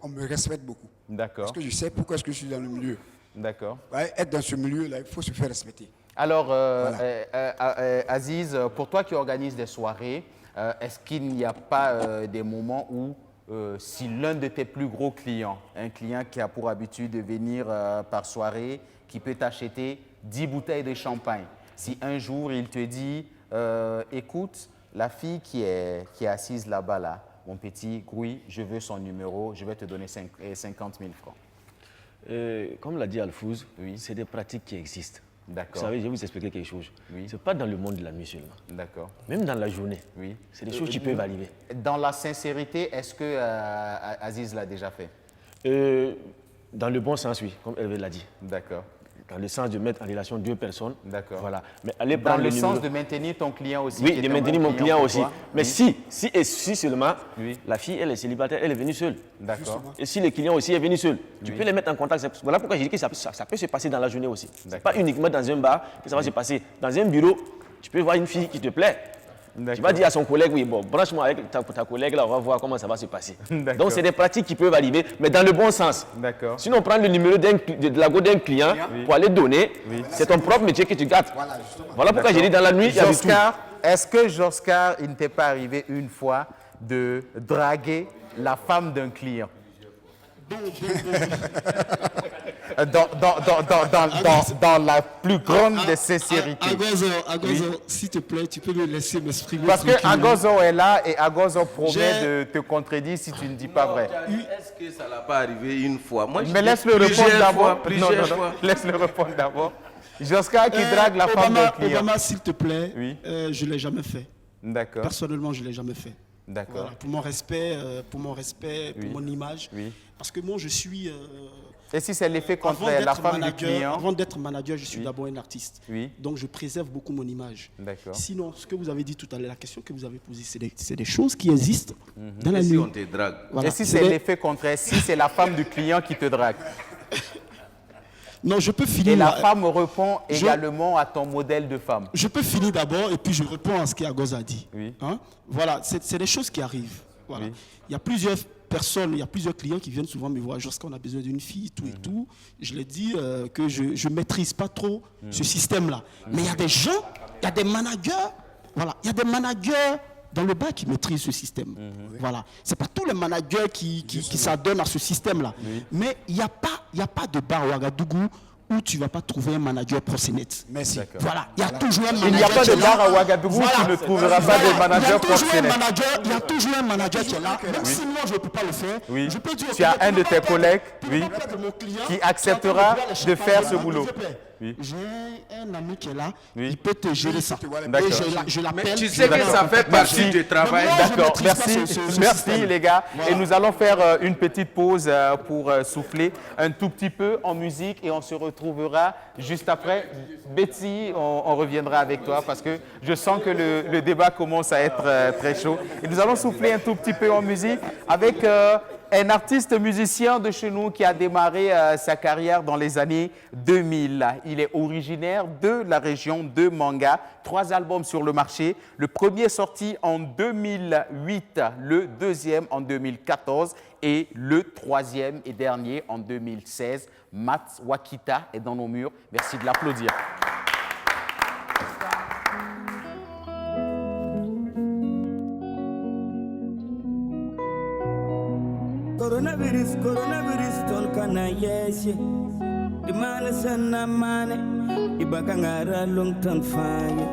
on me respecte beaucoup. D'accord. Parce que je sais pourquoi est-ce que je suis dans le milieu. D'accord. Ouais, être dans ce milieu-là, il faut se faire respecter. Alors, Aziz, pour toi qui organise des soirées, est-ce qu'il n'y a pas des moments où si l'un de tes plus gros clients, un client qui a pour habitude de venir par soirée, qui peut t'acheter 10 bouteilles de champagne, si un jour il te dit, écoute, la fille qui est assise là-bas, là, mon petit Grouy, je veux son numéro, je vais te donner 50 000 francs. Comme l'a dit Alfouz, c'est des pratiques qui existent. D'accord. Vous savez, je vais vous expliquer quelque chose. Ce n'est pas dans le monde de la nuit seulement. D'accord. Même dans la journée. C'est des choses qui peuvent arriver. Dans la sincérité, est-ce que Aziz l'a déjà fait? Dans le bon sens, oui, comme Hervé l'a dit. D'accord. Dans le sens de mettre en relation deux personnes. D'accord. Voilà. Mais allez dans le sens de maintenir ton client aussi. Oui, de maintenir mon client aussi. Mais si seulement la fille, elle est célibataire, elle est venue seule. D'accord. Et si le client aussi est venu seul, tu peux les mettre en contact. Voilà pourquoi je dis que ça peut se passer dans la journée aussi. Ce n'est pas uniquement dans un bar que ça va se passer. Dans un bureau, tu peux voir une fille qui te plaît. Tu vas dire à son collègue, oui, bon, branche-moi avec ta collègue, là, on va voir comment ça va se passer. Donc, c'est des pratiques qui peuvent arriver, mais dans le bon sens. D'accord. Sinon, prendre le numéro de la go d'un client pour aller donner, c'est ton propre métier que tu gâtes. Voilà pourquoi j'ai dit dans la nuit, il y a du tout. Est-ce que, Joscar, il ne t'est pas arrivé une fois de draguer la femme d'un client? Dans la plus grande des sincérités. Agozo, s'il te plaît, tu peux me laisser m'exprimer. Parce que Agozo est là et Agozo promet de te contredire si tu ne dis pas vrai. Est-ce que ça ne l'a pas arrivé une fois? Moi, mais laisse-le répondre d'abord. Non. Laisse-le répondre d'abord. Joscar qui drague la femme d'un client. Obama, s'il te plaît, je ne l'ai jamais fait. D'accord. Personnellement, je ne l'ai jamais fait. D'accord. Voilà, pour mon respect, pour mon image. Parce que moi, je suis... et si c'est l'effet contraire, la femme du client? Avant d'être manager, je suis d'abord un artiste. Donc, je préserve beaucoup mon image. D'accord. Sinon, ce que vous avez dit tout à l'heure, la question que vous avez posée, c'est des choses qui existent dans la nuit. Si on te drague? Voilà. Et si c'est l'effet contraire, si c'est la femme du client qui te drague? Non, je peux finir. Et la femme répond également à ton modèle de femme. Je peux finir d'abord et puis je réponds à ce qu'Agoz a dit. Hein? Voilà, c'est des choses qui arrivent. Voilà. Il y a plusieurs personnes, il y a plusieurs clients qui viennent souvent me voir lorsqu'on a besoin d'une fille, tout et tout. Je leur dis que je ne maîtrise pas trop ce système-là. Mais il y a des gens, il y a des managers, voilà, il y a des managers dans le bas qui maîtrisent ce système. Voilà. Ce n'est pas tous les managers qui s'adonnent à ce système-là. Mais il n'y a pas de bar au Ouagadougou où tu ne vas pas trouver un manager proxénète. Merci. Voilà. Il y a toujours un manager. Il n'y a pas de bar à Ouagadougou où tu ne trouveras pas de manager proxénète. Il y a toujours un manager qui est là. Même si moi, je ne peux pas le faire, je peux dire... Tu as un de tes collègues qui acceptera de faire ce boulot. J'ai un ami qui est là, il peut te gérer ça. D'accord. Je l'appelle. Tu sais que ça fait partie du travail. D'accord, merci les gars. Voilà. Et nous allons faire une petite pause pour souffler un tout petit peu en musique et on se retrouvera juste après. Betty, on reviendra avec toi parce que je sens que le débat commence à être très chaud. Et nous allons souffler un tout petit peu en musique avec un artiste musicien de chez nous qui a démarré sa carrière dans les années 2000. Il est originaire de la région de Manga. 3 albums sur le marché. Le premier sorti en 2008, le deuxième en 2014 et le troisième et dernier en 2016. Matt Wakita est dans nos murs. Merci de l'applaudir. Coronavirus, ton kana yesye. Di mana sana mane, di bakangara long ton faye.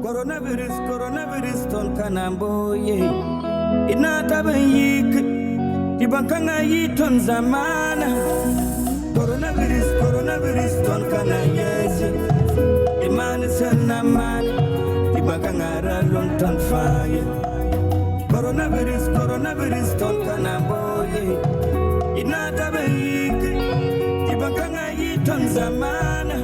Coronavirus, ton kana boye. Inata ben yik, di bakanga yi ton zamana. Coronavirus, ton kana yesye. Di mana sana mane, di bakangara long ton faye. Coronavirus, ton kana boye. Inata ben yik, di bakanga yi ton zamana.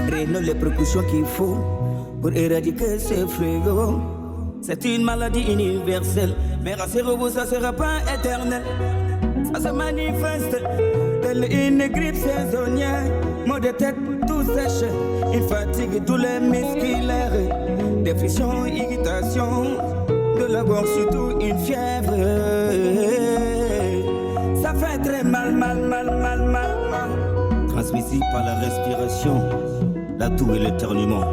Prenons les précautions qu'il faut pour éradiquer ces fléaux. C'est une maladie universelle, mais rassurez-vous, ça ne sera pas éternel. Ça se manifeste telle une grippe saisonnière. Maux de tête, tout sèche, il fatigue tous les musculaires. Des frictions, irritations, de la gorge, surtout une fièvre. Ça fait très mal. Transmissible par la respiration, la toux et l'éternuement.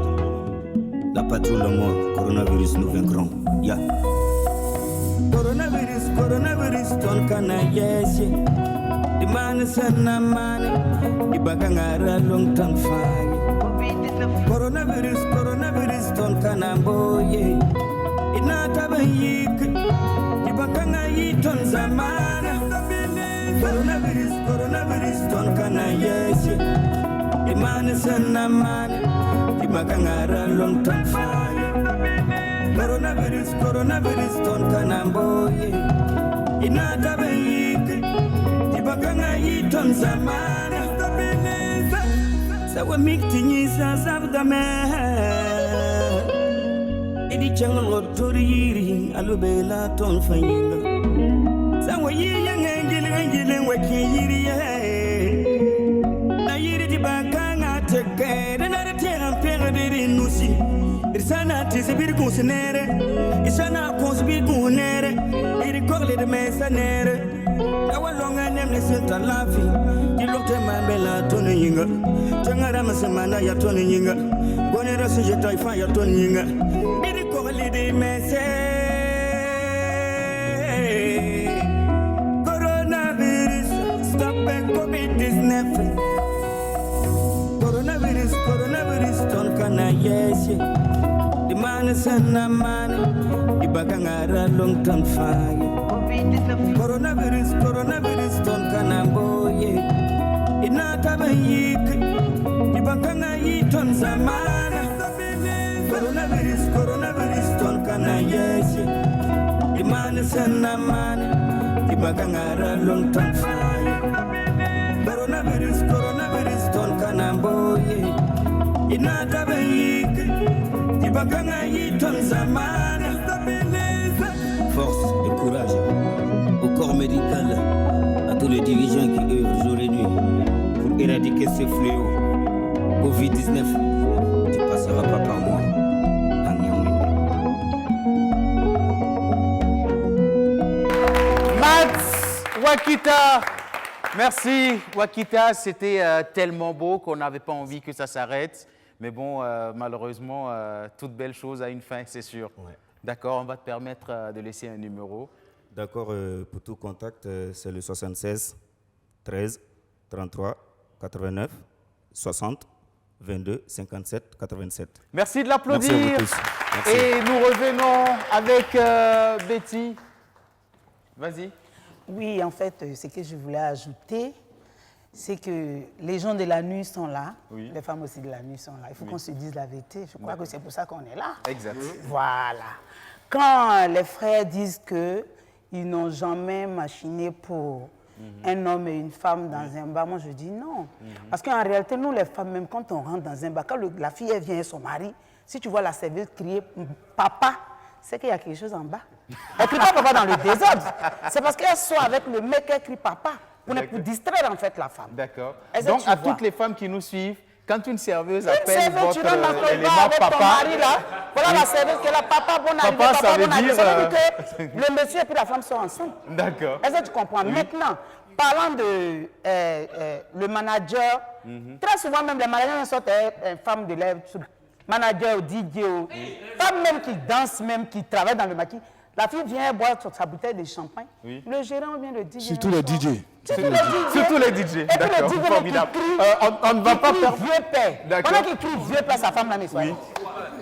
La patrouille, le mois, coronavirus, nous vaincrons. Yeah. Coronavirus, ton kana yesye. Di mana sana mane, di bakangara long tan faye. Coronavirus, coronavirus, ton kanamboye. Inata bayik, ibakanga yiton zamana. Coronavirus, coronavirus, ton kanayeshe. Imane sanamana, ibakanga ralong ton fire. Coronavirus, coronavirus, ton kanamboye. Inata bayik, ibakanga yiton zamana. Sawa miktinyi sa sabdame. Idi changol tori alubela ton fanyinga. Sawa yiya ngengile wakiri na yiri di bakanga teke na tera pere de nusi. Irsana tisibir kunsenere, isana konsbir kunere, iri korle de mesanere. Awalonga nemne senta lafi, kilokte mambela toni yinga. Tangara masemana ya toni yinga. Gonera sujeta ifa ya toni yinga. Iri korle de mese. Coronavirus, stop and COVID-19. Coronavirus, coronavirus, ton kana yeshe. The man is an man, the bagangara long term fire. Coronavirus, coronavirus, ton kanamboye. Inata bayik, the baganga yiton zamana. Coronavirus, coronavirus, ton kana yeshe. The man is an man, the bagangara long term fire. Coronavirus, coronavirus, ton kanamboye. Inata bayik, the baganga yiton zamana. Force et courage au corps médical, à tous les dirigeants qui œuvrent jour et nuit pour éradiquer ce fléau. Covid-19, tu passeras pas par moi. Mats Wakita, merci Wakita, c'était tellement beau qu'on n'avait pas envie que ça s'arrête. Mais bon, malheureusement, toute belle chose a une fin, c'est sûr. Ouais. D'accord, on va te permettre de laisser un numéro. D'accord, pour tout contact, c'est le 76 13 33 89 60 22 57 87. Merci de l'applaudir. Merci à vous tous. Merci. Et nous revenons avec Betty. Vas-y. Oui, en fait, ce que je voulais ajouter, c'est que les gens de la nuit sont là, oui. Les femmes aussi de la nuit sont là. Il faut qu'on se dise la vérité. Je crois que c'est pour ça qu'on est là. Exact. Voilà. Quand les frères disent qu'ils n'ont jamais machiné pour un homme et une femme dans un bar, moi je dis non. Parce qu'en réalité, nous les femmes, même quand on rentre dans un bar, quand la fille elle vient et son mari, si tu vois la serveuse crier « papa », c'est qu'il y a quelque chose en bas. Elle ne crie pas papa dans le désordre. C'est parce qu'elle soit avec le mec qu'elle crie papa. Pour distraire en fait la femme. D'accord. Donc à toutes les femmes qui nous suivent, quand une serveuse appelle votre élément papa, ton mari, là, voilà la serveuse qui est là, papa, bon arrivée, papa, bon arrivée. Ça veut dire que le monsieur et puis la femme sont ensemble. D'accord. Est-ce que tu comprends? Oui. Maintenant, parlant de le manager, très souvent même les managers sont femmes de lèvres, manager ou DJ, femmes même qui dansent, même qui travaillent dans le maquis. La fille vient boire sa bouteille de champagne. Oui. Le gérant vient le DJ. Surtout les DJ. Surtout les DJ. D'accord, formidable. On ne va pas faire vieux père. Pendant qu'il crie vieux père, sa femme la met. Oui.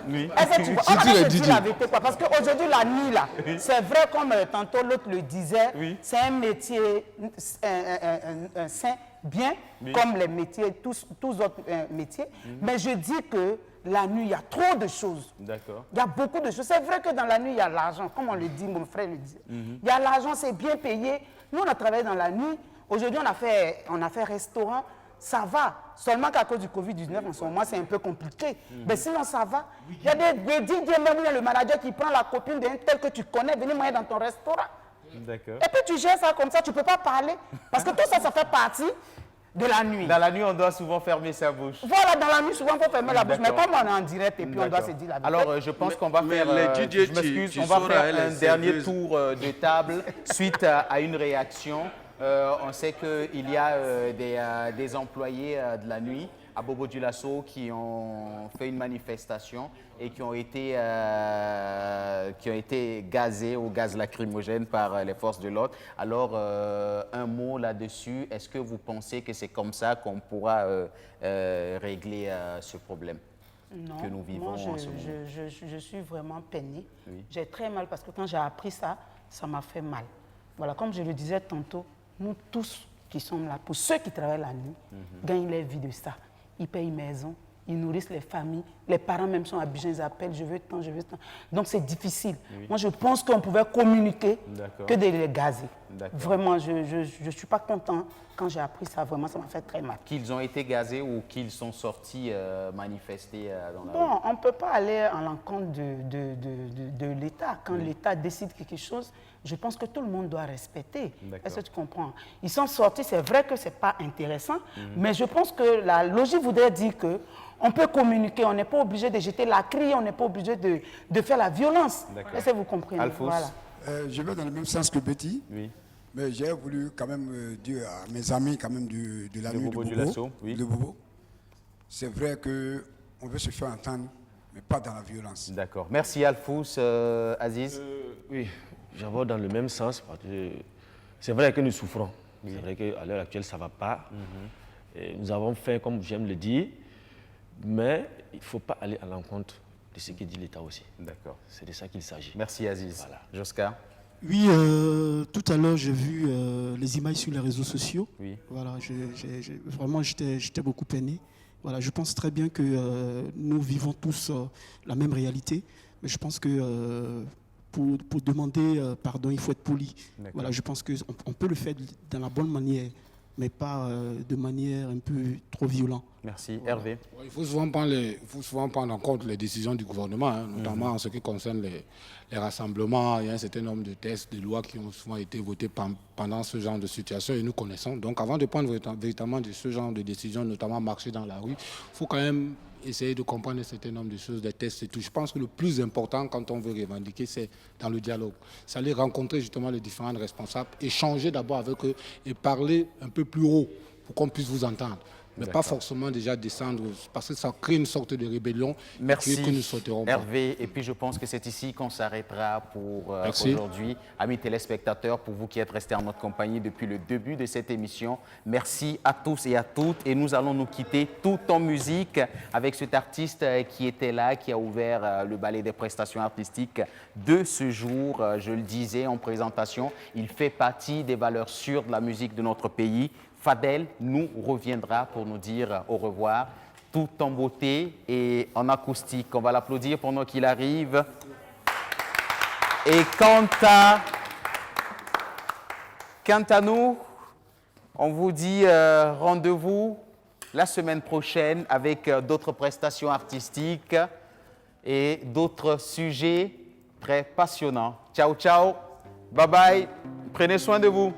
Oui. Est-ce que tu vois? On va dire la vérité, quoi. Parce qu'aujourd'hui, la nuit, là, c'est vrai, comme tantôt l'autre le disait, c'est un métier, un sain bien, comme les métiers, tous autres métiers. Mais je dis que la nuit, il y a trop de choses. D'accord. Il y a beaucoup de choses. C'est vrai que dans la nuit, il y a l'argent, comme on le dit, mon frère le dit. Il y a l'argent, c'est bien payé. Nous, on a travaillé dans la nuit. Aujourd'hui, on a fait restaurant. Ça va. Seulement qu'à cause du Covid-19, en ce moment, c'est un peu compliqué. Mais sinon, ça va. Il y a des DJ, même le manager qui prend la copine d'un tel que tu connais, venez manger dans ton restaurant. D'accord. Et puis, tu gères ça comme ça, tu ne peux pas parler. Parce que tout ça, ça fait partie de la nuit. Dans la nuit, on doit souvent fermer sa bouche. Voilà, dans la nuit, souvent, il faut fermer la bouche. Mais comme on est en direct et puis on doit se dire la vérité. Alors, je pense qu'on va faire, je m'excuse, on va faire un dernier tour de table suite à une réaction. On sait qu'il y a des employés de la nuit à Bobo Dioulasso qui ont fait une manifestation et qui ont été gazés au gaz lacrymogène par les forces de l'ordre. Alors, un mot là-dessus, est-ce que vous pensez que c'est comme ça qu'on pourra régler ce problème? Non, que nous vivons moi, en ce moment? je suis vraiment peinée. Oui. J'ai très mal parce que quand j'ai appris ça, ça m'a fait mal. Voilà, comme je le disais tantôt, nous tous qui sommes là, pour ceux qui travaillent la nuit, gagnent leur vie de ça. Ils payent maison, ils nourrissent les familles, les parents même sont abusés, ils appellent, je veux tant, je veux tant. Donc c'est difficile. Oui. Moi, je pense qu'on pouvait communiquer que de les gazer. Vraiment, je ne suis pas content. Quand j'ai appris ça, vraiment, ça m'a fait très mal. Qu'ils ont été gazés ou qu'ils sont sortis manifester dans la Bon, on ne peut pas aller à l'encontre de l'État. Quand l'État décide quelque chose, je pense que tout le monde doit respecter. Est-ce que tu comprends? Ils sont sortis, c'est vrai que ce n'est pas intéressant, mais je pense que la logique voudrait dire qu'on peut communiquer, on n'est pas obligé de jeter la crie, on n'est pas obligé de faire la violence. Est-ce que vous comprenez? Alphonse. Voilà. Je vais dans le même sens que Betty. Oui. Mais j'ai voulu quand même dire à mes amis quand même de la nuit Bobo de du Bobo, Lasso, oui. de Bobo, c'est vrai qu'on veut se faire entendre, mais pas dans la violence. D'accord. Merci Alphonse. Aziz? Oui, j'aborde dans le même sens. Parce que c'est vrai que nous souffrons. Oui. C'est vrai qu'à l'heure actuelle, ça ne va pas. Et nous avons fait, comme j'aime le dire, mais il ne faut pas aller à l'encontre de ce que dit l'État aussi. D'accord. C'est de ça qu'il s'agit. Merci Aziz. Voilà. Joscar? Oui, tout à l'heure, j'ai vu les images sur les réseaux sociaux. Oui. Voilà, vraiment, j'étais beaucoup peiné. Voilà, je pense très bien que nous vivons tous la même réalité. Mais je pense que pour demander pardon, il faut être poli. Voilà, je pense qu'on peut le faire dans la bonne manière, mais pas de manière un peu trop violente. Merci. Hervé? Il faut souvent prendre en compte les décisions du gouvernement, hein, notamment en ce qui concerne les rassemblements. Il y a un certain nombre de textes, de lois qui ont souvent été votés pendant ce genre de situation et nous connaissons. Donc avant de prendre véritablement ce genre de décisions, notamment marcher dans la rue, il faut quand même essayer de comprendre un certain nombre de choses, des tests et tout. Je pense que le plus important quand on veut revendiquer, c'est dans le dialogue. C'est aller rencontrer justement les différents responsables, échanger d'abord avec eux et parler un peu plus haut pour qu'on puisse vous entendre. Mais pas forcément déjà descendre, parce que ça crée une sorte de rébellion. Merci que nous sauterons pas. Hervé. Et puis je pense que c'est ici qu'on s'arrêtera pour aujourd'hui. Amis téléspectateurs, pour vous qui êtes restés en notre compagnie depuis le début de cette émission, merci à tous et à toutes. Et nous allons nous quitter tout en musique avec cet artiste qui était là, qui a ouvert le ballet des prestations artistiques de ce jour. Je le disais en présentation, il fait partie des valeurs sûres de la musique de notre pays. Fadel nous reviendra pour nous dire au revoir, tout en beauté et en acoustique. On va l'applaudir pendant qu'il arrive. Et quant à nous, on vous dit rendez-vous la semaine prochaine avec d'autres prestations artistiques et d'autres sujets très passionnants. Ciao, ciao. Bye bye. Prenez soin de vous.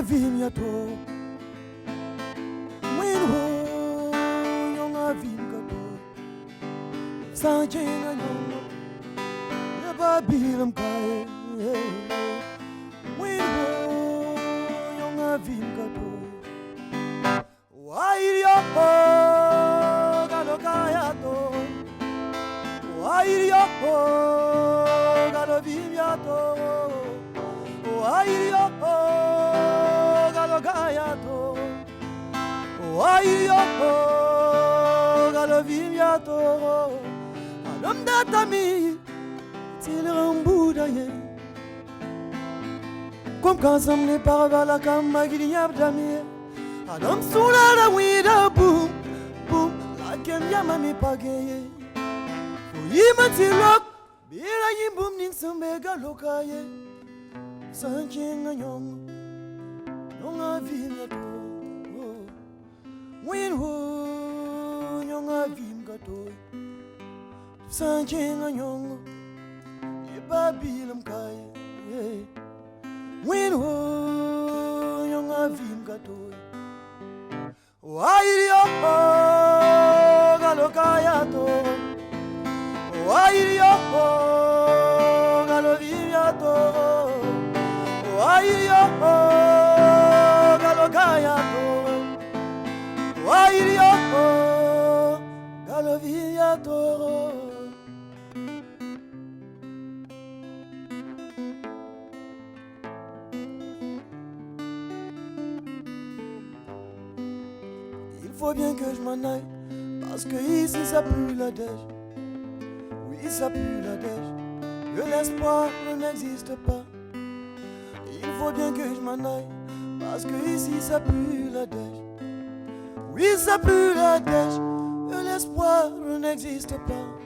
Vimya to Mwinho Yonga Vimka to Sanjinga Yonga Yababilam Kai Mwinho Yonga Vimka to Wairiyapo Galokaya to Wairiyapo Galovimya to Wairiyapo Gayato, Waiyoko, Galovimiato, Adam Datami, Tilamboudaye, comme quand ça me parle à la Kamagiliab Damir, Adam Soula la Wida Boum, Boum, la Kemia Mami Pagaye, Yimatilok, Bila Yimboum Ninsambega Lokaye, Sanchin Yong. Yonga vimga to, winho yonga vimga to, sanjinga yonga, yebabilam kaya, winho yonga vimga to, wairiyapo galokaya to, wairiyapo galovimya to, wairiyapo Gayato, Wairiyapo, Galoviato. faut bien que je m'en aille, parce que ici ça pue la dèche. Oui, ça pue la dèche, que l'espoir n'existe pas. Il faut bien que je m'en aille, parce que ici ça pue la dèche. Oui, ça pue la dèche, que l'espoir n'existe pas.